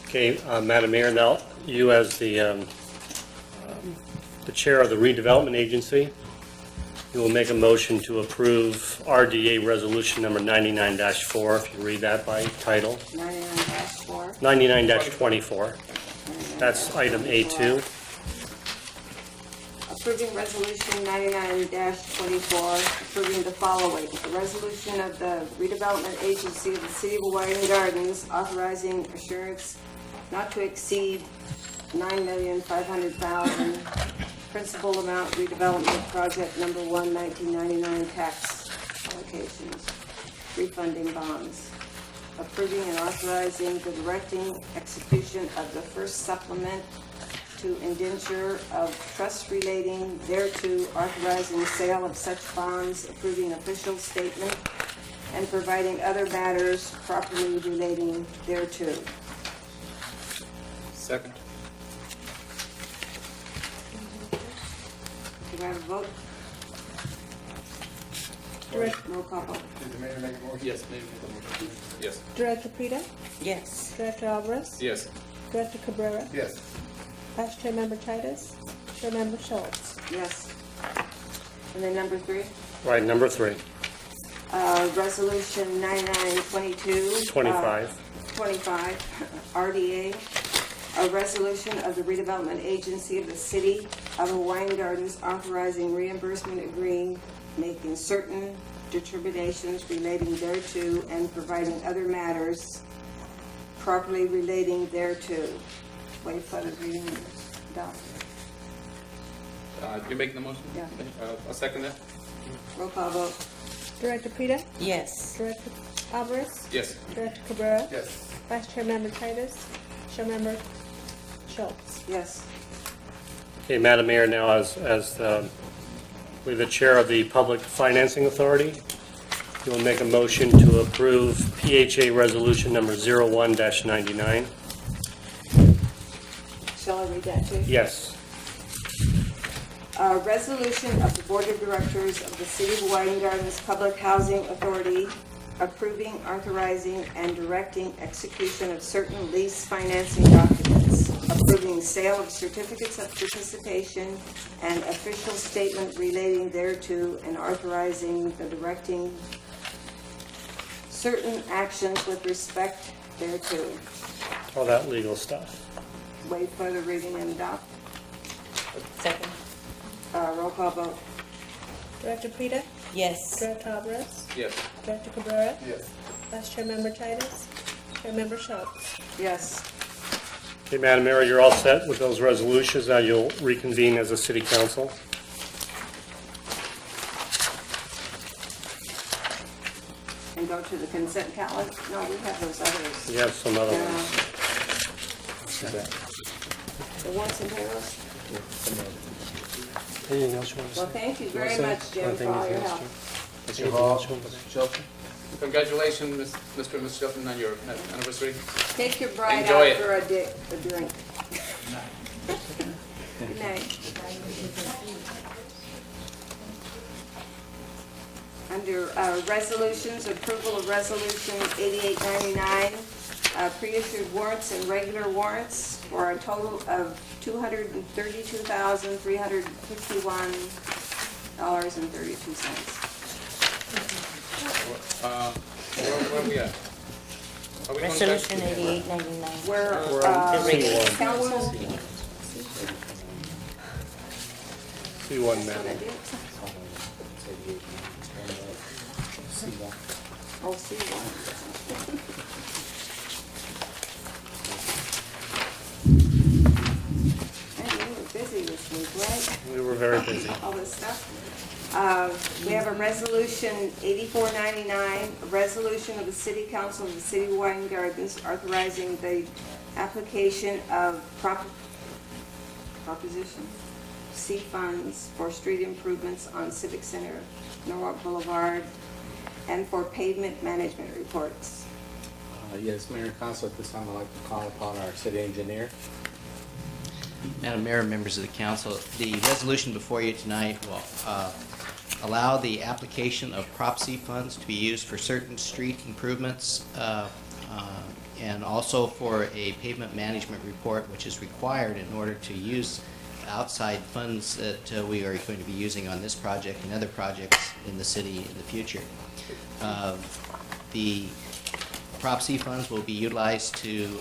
Okay, Madam Mayor, now you as the chair of the redevelopment agency, you will make a motion to approve RDA resolution number 99-4, if you read that by title. 99-4. 99-24. That's item A2. Approving resolution 99-24, approving the following. The resolution of the redevelopment agency of the City of Hawaiian Gardens authorizing assurance not to exceed $9,500,000, principal amount redevelopment project number 1, 1999 tax allocations, refunding bonds, approving and authorizing the directing execution of the first supplement to indenture of trust relating thereto, authorizing sale of such bonds, approving official statement, and providing other matters properly relating thereto. Second. Do I have a vote? Roll call vote. Did the mayor make a motion? Yes, maybe make a motion. Yes. Director Prida? Yes. Director Alvarez? Yes. Director Cabrera? Yes. Vice Chair Member Titus? Chair Member Schultz? Yes. And then number 3, Right, number 3. Resolution 9922. 25. 25, RDA, a resolution of the redevelopment agency of the city of Hawaiian Gardens authorizing reimbursement agreeing, making certain determinations relating thereto, and providing other matters properly relating thereto. Wait for the reading and adopt. You making the motion? Yeah. I'll second that. Roll call vote. Director Prida? Yes. Director Alvarez? Yes. Director Cabrera? Yes. Vice Chair Member Titus? Chair Member Schultz? Yes. Okay, Madam Mayor, now as we're the chair of the Public Financing Authority, you will make a motion to approve PHA Resolution number 01-99. Shall I read that too? Yes. A resolution of the Board of Directors of the City of Hawaiian Gardens Public Housing Authority approving, authorizing, and directing execution of certain lease financing documents, approving sale of certificates of participation and official statement relating thereto, and authorizing the directing certain actions with respect thereto. All that legal stuff. Wait for the reading and adopt. Second. Roll call vote. Director Prida? Yes. Director Alvarez? Yes. Director Cabrera? Yes. Vice Chair Member Titus? Chair Member Schultz? Yes. Okay, Madam Mayor, you're all set with those resolutions. Now you'll reconvene as a city council. And go to the consent calendar. No, we have those others. We have some other ones. The ones in here. Anything else you want to say? Well, thank you very say? much, Jim, for all your help. Mr. Hall, Shelton. Congratulations, Mr. and Ms. Shelton, on your anniversary. Take your bride Enjoy out it. for a drink. Good night. Under resolutions, approval of resolution 8899, pre-issued warrants and regular warrants for a total of $232,351.32. Where are we at? Are we going back? Resolution 8899. Where, C1. council? C1, Madam. Oh, C1. Man, we were busy this week, right? We were very busy. All this stuff. We have a resolution 8499, a resolution of the City Council of the City of Hawaiian Gardens authorizing the application of Proposition C funds for street improvements on Civic Center, Norwalk Boulevard, and for pavement management reports. Yes, Mayor and Council, at this time I'd like to call upon our city engineer. Madam Mayor, members of the council, the resolution before you tonight will allow the application of Prop C funds to be used for certain street improvements and also for a pavement management report, which is required in order to use outside funds that we are going to be using on this project and other projects in the city in the future. The Prop C funds will be utilized to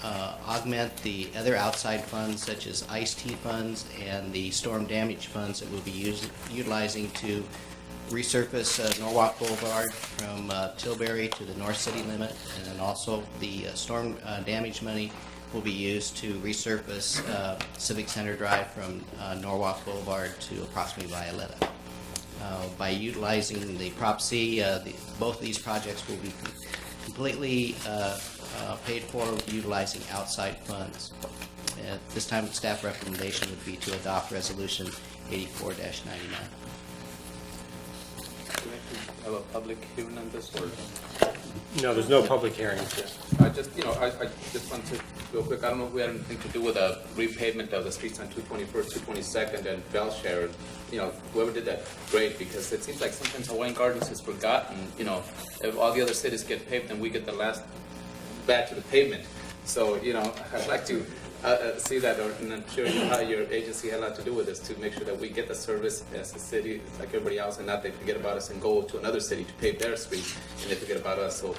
augment the other outside funds such as ICE-T funds and the storm damage funds that we'll be utilizing to resurface Norwalk Boulevard from Tilbury to the North City limit, and then also the storm damage money will be used to resurface Civic Center Drive from Norwalk Boulevard to approximately Violetta. By utilizing the Prop C, both of these projects will be completely paid for utilizing outside funds. At this time, the staff recommendation would be to adopt Resolution 84-99. Do we have a public hearing on this, or? No, there's no public hearings yet. I just want to, real quick, I don't know if we had anything to do with a repavement of the streets on 221st, 222nd, and Belshare. Whoever did that, great, because it seems like sometimes Hawaiian Gardens is forgotten. If all the other cities get paved, then we get the last batch of the pavement. So, I'd like to see that, and I'm sure how your agency had a lot to do with this, to make sure that we get the service as a city, like everybody else, and not they forget about us and go to another city to pave their street, and they forget about us. So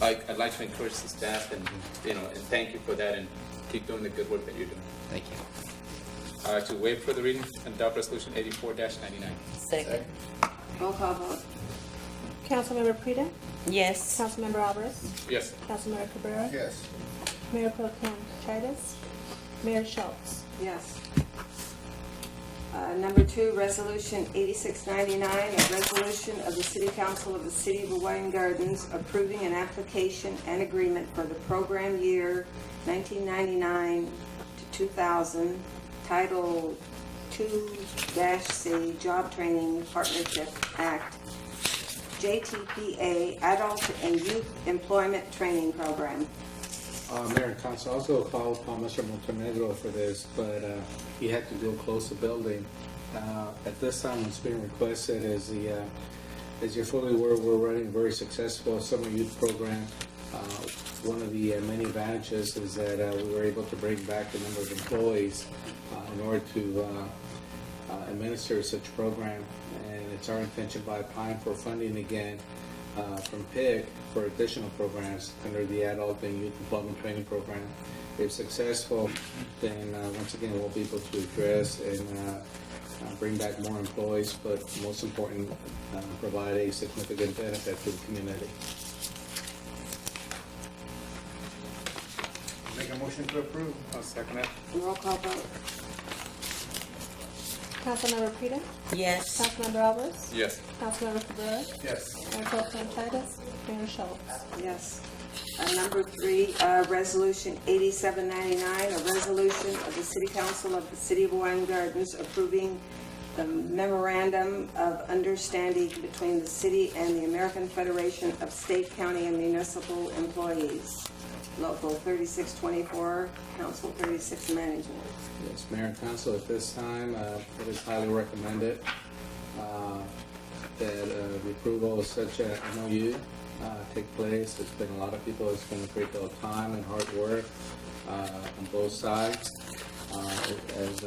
I'd like to encourage the staff and thank you for that, and keep doing the good work that you're doing. Thank you. To waive further reading and adopt Resolution 84-99. Second. Roll call vote. Councilmember Prieta? Yes. Councilmember Alvarez? Yes. Councilmember Cabrera? Yes. Mayor Pro Tem Titus? Mayor Schultz? Yes. Number 2, Resolution 8699, a resolution of the City Council of the City of Hawaiian Gardens approving an application and agreement for the program year 1999 to 2000, Title 2-C Job Training Partnership Act, JTPA, Adult and Youth Employment Training Program. Mayor and Council, I was going to follow up on Mr. Montenegro for this, but he had to go close the building. At this time, what's being requested is as you're fully aware, we're running a very successful summer youth program. One of the many advantages is that we were able to bring back the number of employees in order to administer such a program. And it's our intention by applying for funding again from PIC for additional programs under the Adult and Youth Employment Training Program. If successful, then once again we'll be able to address and bring back more employees, but most important, provide a significant benefit to the community. Make a motion to approve. I'll second it. Roll call vote. Councilmember Prieta? Yes. Councilmember Alvarez? Yes. Councilmember Cabrera? Yes. Mayor Pro Tem Titus? Mayor Schultz? Yes. Number 3, Resolution 8799, a resolution of the City Council of the City of Hawaiian Gardens approving the Memorandum of Understanding between the City and the American Federation of State, County, and Municipal Employees, Local 3624, Council 36 Management. Yes, Mayor and Council, at this time, it is highly recommended that the approval of such a MOU take place. It's been a lot of people, it's been a great deal of time and hard work on both sides. As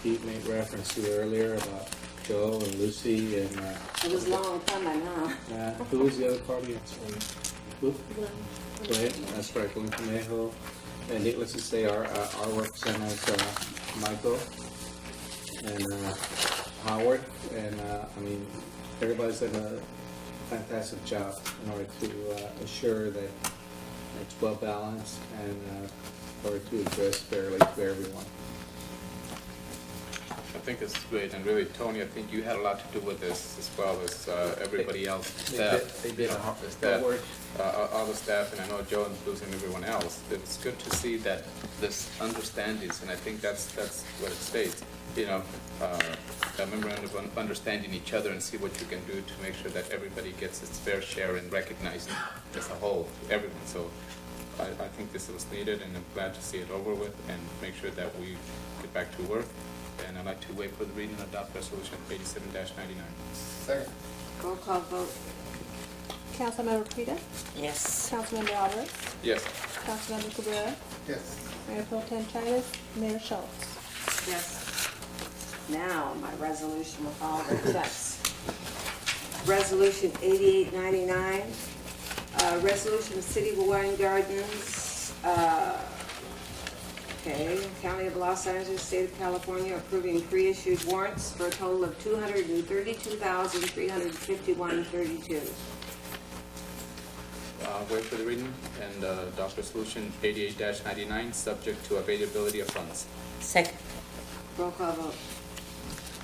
Pete made reference to earlier about Joe and Lucy and... It was long coming, huh? Who was the other party? Who? Glenn, that's right, Glenn Camejo. And needless to say, our representatives, Michael and Howard, and everybody's done a fantastic job in order to assure that it's well balanced and in order to address fairly to everyone. I think it's great, and really, Tony, I think you had a lot to do with this as well as everybody else. They did a hard work. All the staff, and I know Joe and Bruce and everyone else. It's good to see that this understandings, and I think that's what it states. A memorandum of understanding each other and see what you can do to make sure that everybody gets its fair share and recognized as a whole, everyone. So I think this was needed, and I'm glad to see it over with and make sure that we get back to work. And I'd like to wait for the reading and adopt Resolution 87-99. Second. Roll call vote. Councilmember Prieta? Yes. Councilmember Alvarez? Yes. Councilmember Cabrera? Yes. Mayor Pro Tem Titus? Mayor Schultz? Yes. Now, my resolution with all the checks. Resolution 8899, resolution of City of Hawaiian Gardens Okay, County of Los Angeles, State of California approving pre-issued warrants for a total of $232,351.32. Wait for the reading and adopt resolution 88-99, subject to availability of funds. Second. Roll call vote.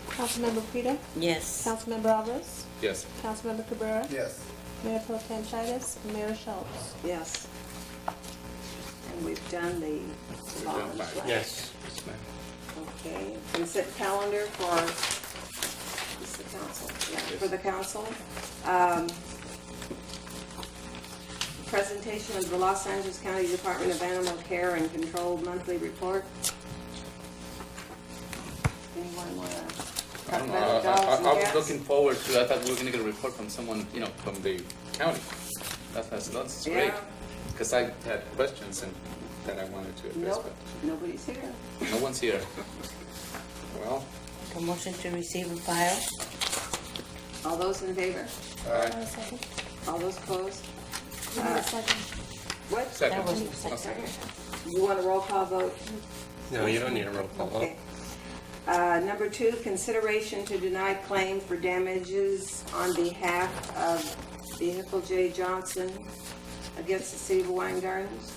Councilmember Frida? Yes. Councilmember Alvarez? Yes. Councilmember Cabrera? Yes. Mayor Pro Tem Titus? And Mayor Schultz? Yes. And we've done the bonds, right? Yes. Yes, ma'am. Okay, consent calendar for, this is the council, yeah, for the council. Presentation of the Los Angeles County Department of Animal Care and Control monthly report. Anyone want to talk about the dogs and I was cats? looking forward to, I thought we were gonna get a report from someone, you know, from the county. That's great. Yeah. Because I had questions and that I wanted to address, Nope, nobody's here. but no one's here. Well, A motion to receive and file? All those in favor? Second. All those opposed? You need a second. What? second. That was the I'll second. You want a roll call vote? No, you don't need a roll call vote. Okay. Number 2, consideration to deny claim for damages on behalf of Vehicle J. Johnson against the City of Hawaiian Gardens.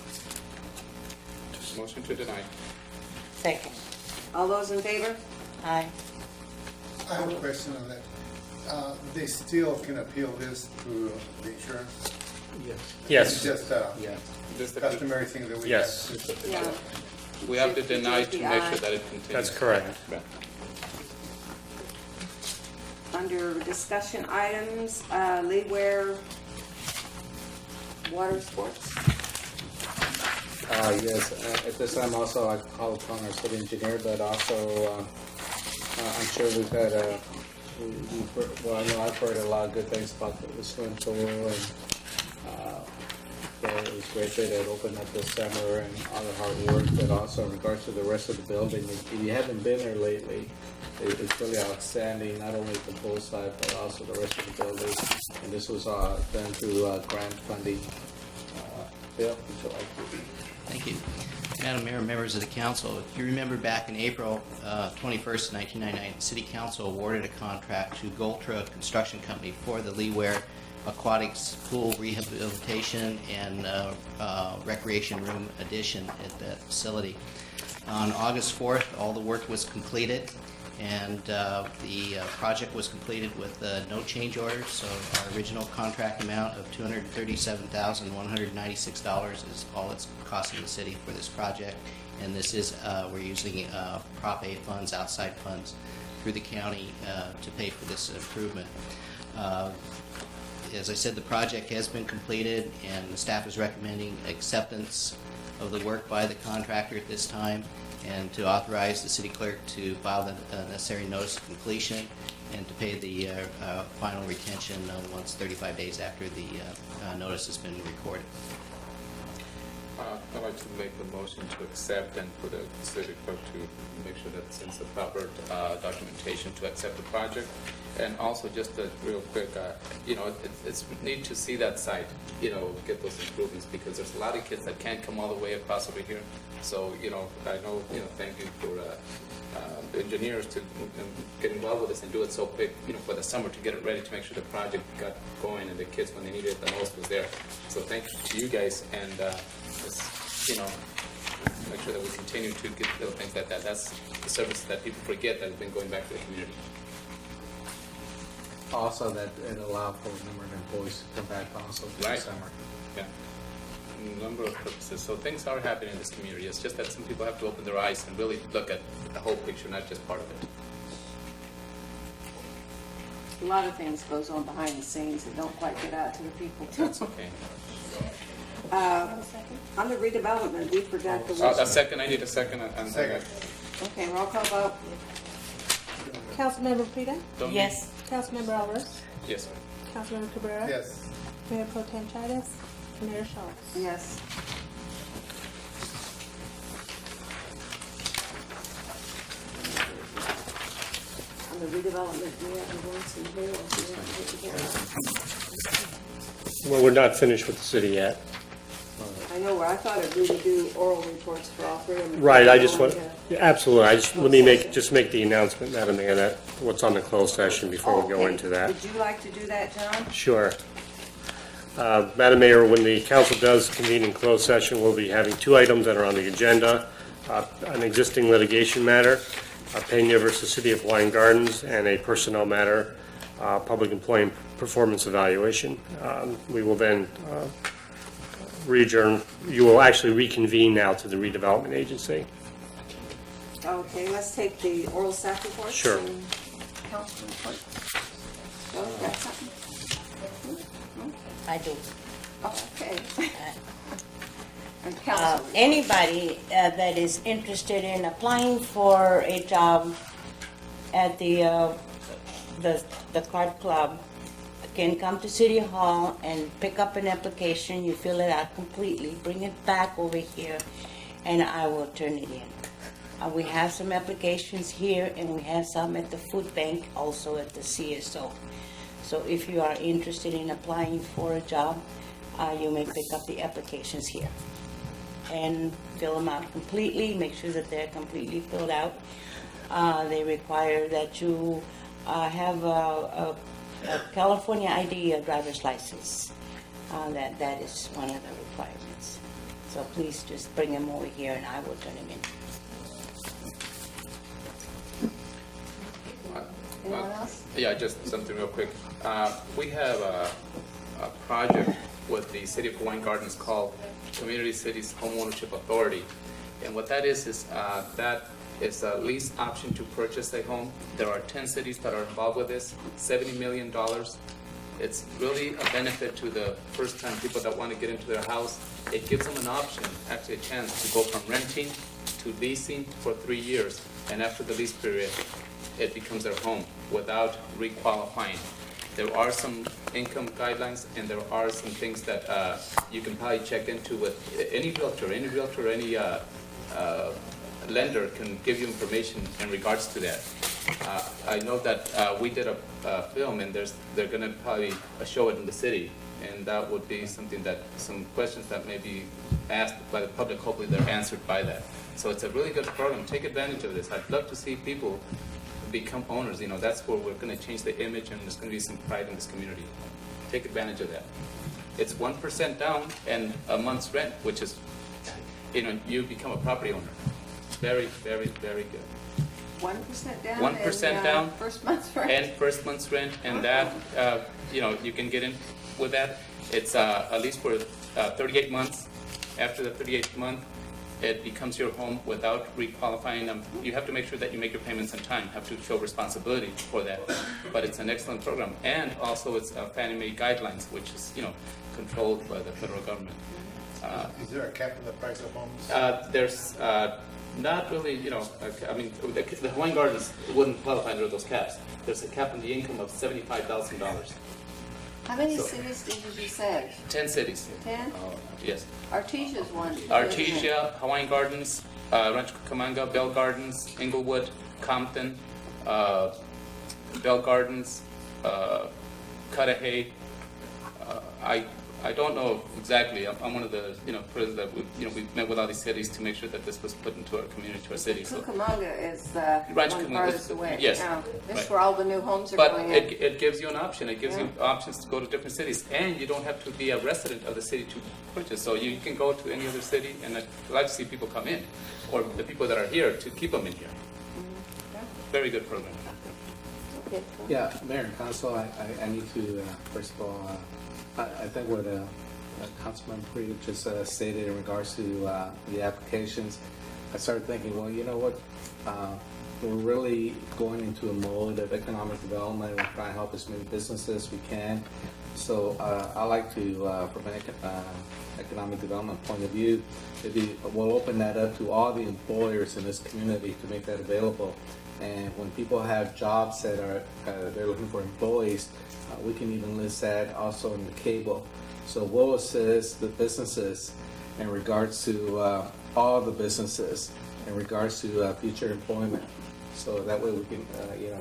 Motion to deny. Second. All those in favor? Aye. I have a question on that. They still can appeal this to the insurance? Yes. It's just Just the- customary thing that we. Yes. Yeah. We have to deny to make sure that it continues. That's correct. Yeah. Under discussion items, Leeware Water Sports. Yes, at this time also I call upon our city engineer, but also I'm sure we've had well, I know I've heard a lot of good things about the swim pool, and it was great that it opened up this summer and all the hard work, but also in regards to the rest of the building, if you haven't been there lately, it's really outstanding, not only the pool side, but also the rest of the building, and this was done through grant funding. Bill, would you like to? Thank you. Madam Mayor, members of the council, if you remember back in April 21st, 1999, the City Council awarded a contract to Goltra Construction Company for the Leeware Aquatics Pool Rehabilitation and Recreation Room addition at that facility. On August 4th, all the work was completed, and the project was completed with no change orders, so our original contract amount of $237,196 is all it's costing the city for this project, and this is, we're using Prop A funds, outside funds, through the county to pay for this improvement. As I said, the project has been completed, and the staff is recommending acceptance of the work by the contractor at this time, and to authorize the city clerk to file the necessary notice of completion and to pay the final retention once 35 days after the notice has been recorded. I'd like to make the motion to accept and for the city clerk to make sure that since the proper documentation to accept the project. And also just real quick, it's neat to see that site, get those improvements, because there's a lot of kids that can't come all the way across over here. So, I know, thank you for the engineers to get involved with this and do it so quick, for the summer to get it ready to make sure the project got going and the kids, when they needed it the most, was there. So thank you to you guys, and make sure that we continue to get little things like that. That's the services that people forget that have been going back to the community. Also, that it allowed for a number of employees to come back also for the Right. summer. Yeah. A number of purposes. So things are happening in this community. It's just that some people have to open their eyes and really look at the whole picture, not just part of it. A lot of things goes on behind the scenes that don't quite get out to the people. That's okay. On the redevelopment, we forgot the. A second, I need a second. Second. Okay, roll call vote. Councilmember Frida? Yes. Councilmember Alvarez? Yes. Councilmember Cabrera? Yes. Mayor Pro Tem Titus? And Mayor Schultz? Yes. On the redevelopment, we have the ones in here, we have to take care of. Well, we're not finished with the city yet. I over. I thought we would do oral reports for all three of them. Right, I just want, absolutely, let me make the announcement, Madam Mayor, that what's on the closed session before we go into that. Would you like to do that, John? Sure. Madam Mayor, when the council does convene in closed session, we'll be having two items that are on the agenda. An existing litigation matter, Pena versus City of Hawaiian Gardens, and a personnel matter, public employee performance evaluation. We will then adjourn. You will actually reconvene now to the redevelopment agency. Okay, let's take the oral staff reports. Sure. And council report. Joe, you got something? I do. Okay. And council. Anybody that is interested in applying for a job at the card club can come to City Hall and pick up an application. You fill it out completely, bring it back over here, and I will turn it in. We have some applications here, and we have some at the food bank, also at the CSO. So if you are interested in applying for a job, you may pick up the applications here and fill them out completely, make sure that they're completely filled out. They require that you have a California ID, a driver's license. That is one of the requirements. So please just bring them over here and I will turn them in. Anyone else? Yeah, just something real quick. We have a project with the City of Hawaiian Gardens called Community Cities Homeownership Authority. And what that is that is a lease option to purchase a home. There are 10 cities that are involved with this, $70 million. It's really a benefit to the first-time people that want to get into their house. It gives them an option, actually a chance to go from renting to leasing for 3 years. And after the lease period, it becomes their home without requalifying. There are some income guidelines, and there are some things that you can probably check into with any realtor, any lender can give you information in regards to that. I know that we did a film, and they're going to probably show it in the city, and that would be something that some questions that may be asked by the public, hopefully they're answered by that. So it's a really good program. Take advantage of this. I'd love to see people become owners. You know, that's where we're going to change the image, and there's going to be some pride in this community. Take advantage of that. It's 1% down and a month's rent, which is, you become a property owner. Very, very, very good. 1% down. 1% down. First month's rent. And first month's rent, and that, you can get in with that. It's at least for 38 months. After the 38th month, it becomes your home without requalifying them. You have to make sure that you make your payments in time. You have to show responsibility for that. But it's an excellent program. And also it's Fannie Mae guidelines, which is, controlled by the federal government. Is there a cap on the price of homes? There's not really, the Hawaiian Gardens wouldn't qualify under those caps. There's a cap on the income of $75,000. How many cities did you say? 10 cities. 10? Yes. Artesia's one. Artesia, Hawaiian Gardens, Rancho Cucamonga, Bell Gardens, Inglewood, Compton, Bell Gardens, Cudahy. I don't know exactly. I'm one of the presidents that we met with all these cities to make sure that this was put into our community, to our city. So Cucamonga is Rancho one Cucamonga, farthest away. yes, Now, this is right. where all the new homes are going in. But it gives you an option. It gives you options to go to different cities, and you don't have to be a resident of the city to purchase. So you can go to any other city, and I'd like to see people come in, or the people that are here to keep them in here. Very good program. Yeah, Mayor and Council, I need to, first of all, I think what Councilman Priya just stated in regards to the applications, I started thinking, well, you know what, we're really going into a mode of economic development. We're trying to help as many businesses as we can. So I like to, from an economic development point of view, we'll open that up to all the employers in this community to make that available. And when people have jobs that are they're looking for employees, we can even list that also in the cable. So we'll assist the businesses in regards to all the businesses in regards to future employment. So that way we can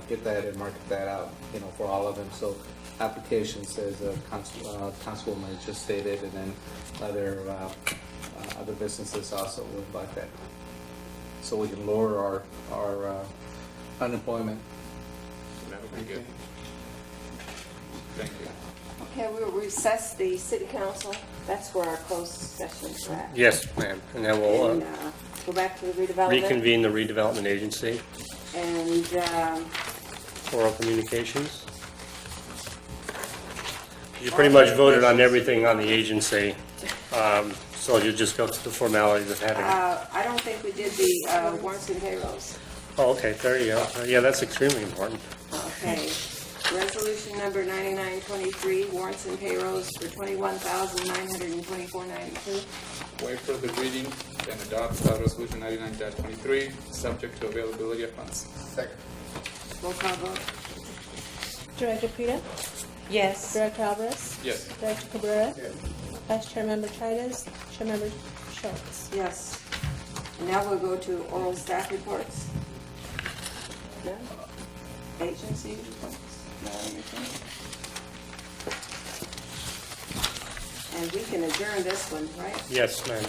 get that and market that out for all of them. So applications, as Councilwoman just stated, and then other other businesses also would like that. So we can lower our unemployment. That would be good. Thank you. Okay, we will recess the city council. That's where our closed session is at. Yes, ma'am. And then we'll And go back to the redevelopment. reconvene the redevelopment agency, And oral communications. You pretty much voted on everything on the agency, so you'll just go through the formalities of having. I don't think we did the warrants and payrolls. Oh, okay, there you go. Yeah, that's extremely important. Okay. Resolution number 9923, warrants and payrolls for $21,924.92. Waive further reading and adopt resolution 99-23, subject to availability of funds. Second. Roll call vote. Director Peter? Yes. Director Alvarez? Yes. Director Cabrera? Yes. Vice Chairmember Tritus? Chairmember Schultz? Yes. And now we'll go to oral staff reports. No? Agency reports? No, anything? And we can adjourn this one, right? Yes, ma'am.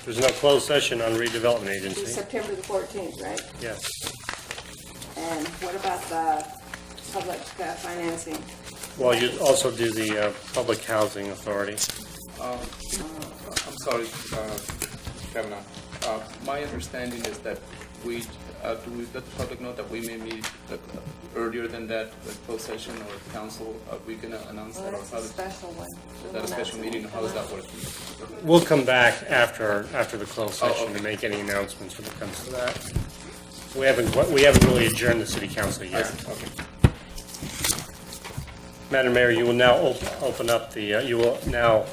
There's no closed session on redevelopment To agency. September the 14th, right? Yes. And what about the public financing? Well, you also do the Public Housing Authority. I'm sorry, Kavanaugh. My understanding is that do we let the public know that we may meet earlier than that, the closed session or council? Are we going to announce Well, that? that's a special one. Is that a special meeting? How does that work? We'll come back after the closed Oh, session okay. to make any announcements when it comes to that. We haven't really adjourned the city council yet. Okay. Madam Mayor, you will now open up you will now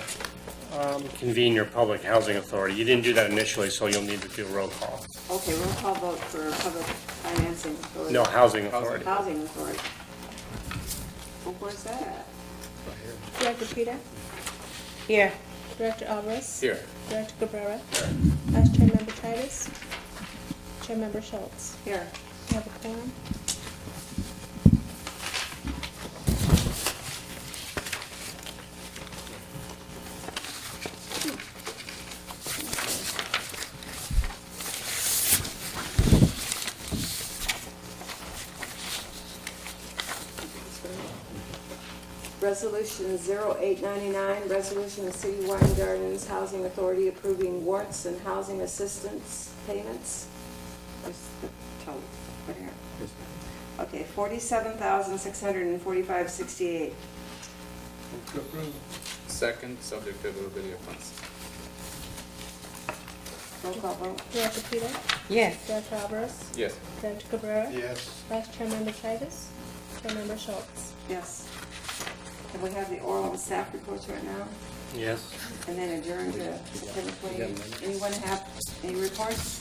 convene your Public Housing Authority. You didn't do that initially, so you'll need to do a roll call. Okay, roll call vote for public financing authority. No, Housing Authority. Housing authority. Well, where's that at? Director Peter? Here. Director Alvarez? Here. Director Cabrera? Vice Chairmember Tritus? Chairmember Schultz? Here. You have a quorum? Resolution 0899, resolution of City Wine Gardens Housing Authority approving warrants and housing assistance payments. Where's the total? Right here. Okay, $47,645.68. To approve. Second, subject to availability of funds. Roll call vote. Director Peter? Yes. Director Alvarez? Yes. Director Cabrera? Yes. Vice Chairmember Tritus? Chairmember Schultz? Yes. Can we have the oral and staff reports right now? Yes. And then adjourn to September 28th. Anyone have any reports?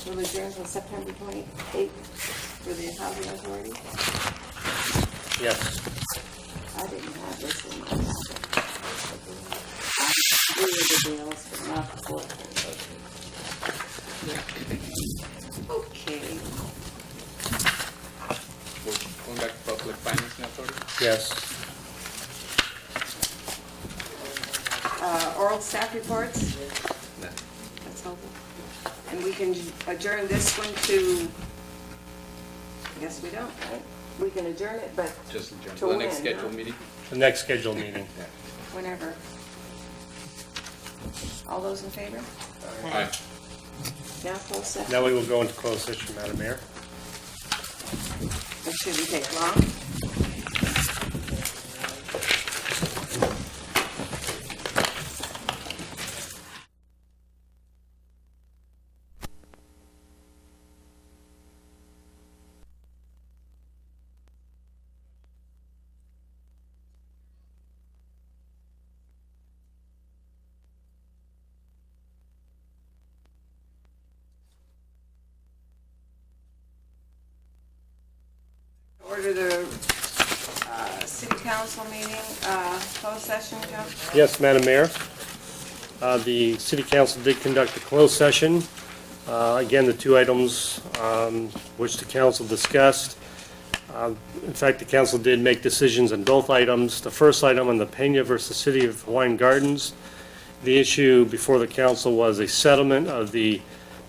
We'll adjourn until September 28th for the housing authority. Yes. I didn't have this in my packet. I read the bills, but not the board. Okay. We're going back to public financing authority? Yes. Oral staff reports? No. That's helpful. And we can adjourn this one to, I guess we don't, right? We can adjourn it, but Just adjourn. to The next when, scheduled huh? meeting? The next scheduled meeting. Whenever. All those in favor? Aye. Now close session. Now we will go into closed session, Madam Mayor. It shouldn't take long. Order the city council meeting, closed session, Council. Yes, Madam Mayor. The City Council did conduct a closed session. Again, the two items which the council discussed. In fact, the council did make decisions on both items. The first item on the Pena versus City of Hawaiian Gardens The issue before the council was a settlement of the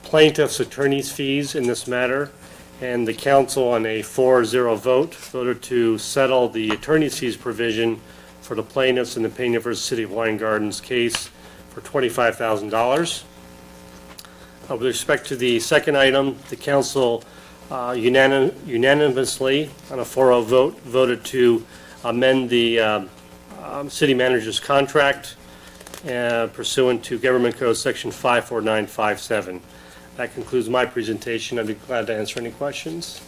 plaintiff's attorney's fees in this matter, and the council on a 4-0 vote voted to settle the attorney's fees provision for the plaintiffs in the Pena versus City of Hawaiian Gardens case for $25,000. With respect to the second item, the council unanimously on a 4-0 vote voted to amend the city manager's contract pursuant to Government Code Section 54957. That concludes my presentation. I'd be glad to answer any questions.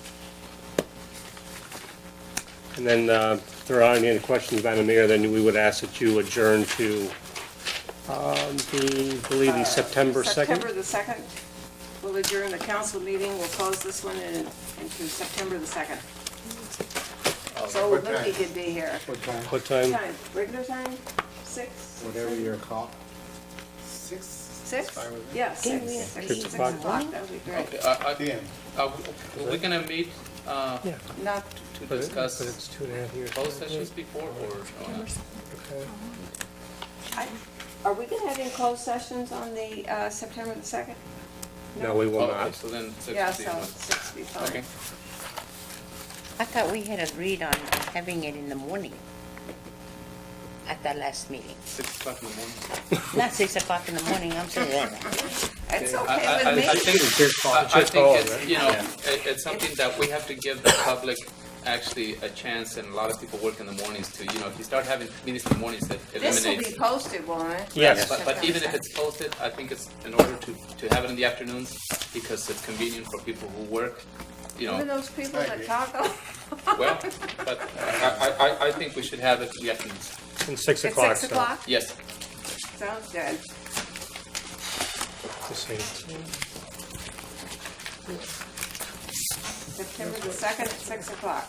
And then if there aren't any questions, Madam Mayor, then we would ask that you adjourn to the September 2nd. September the 2nd. We'll adjourn the council meeting. We'll close this one into September the 2nd. So What time? Lindsay could be here. What time? What time? Regular time? 6? Whatever your call. 6? 6? Fine with me. Yeah, Can 6. we- 6 6 o'clock? o'clock, that would be great. Okay, are we gonna meet, Not, to discuss But it's 2.5 years. closed sessions before, or not? are we going to have any closed sessions on the September the 2nd? No, we will Oh, not. so then six Yeah, would be so fine. 6 would be fine. Okay. I thought we had agreed on having it in the morning at that last meeting. 6 o'clock in the morning. Not 6 o'clock in the morning, I'm saying. It's I okay with me. think It's your call. It's I your think call, it's, right? you know, it's something that we have to give the public actually a chance, and a lot of people work in the mornings to, you know, if you start having meetings in the mornings, it This will eliminates. be posted, won't it? Yes. But even if it's posted, I think it's in order to have it in the afternoons, because it's convenient for people who work, you Even know. those people that talk. Well, but I think we should have it in the afternoons. And 6 At o'clock. 6 o'clock? Yes. Sounds good. So, the same. September the 2nd at 6 o'clock.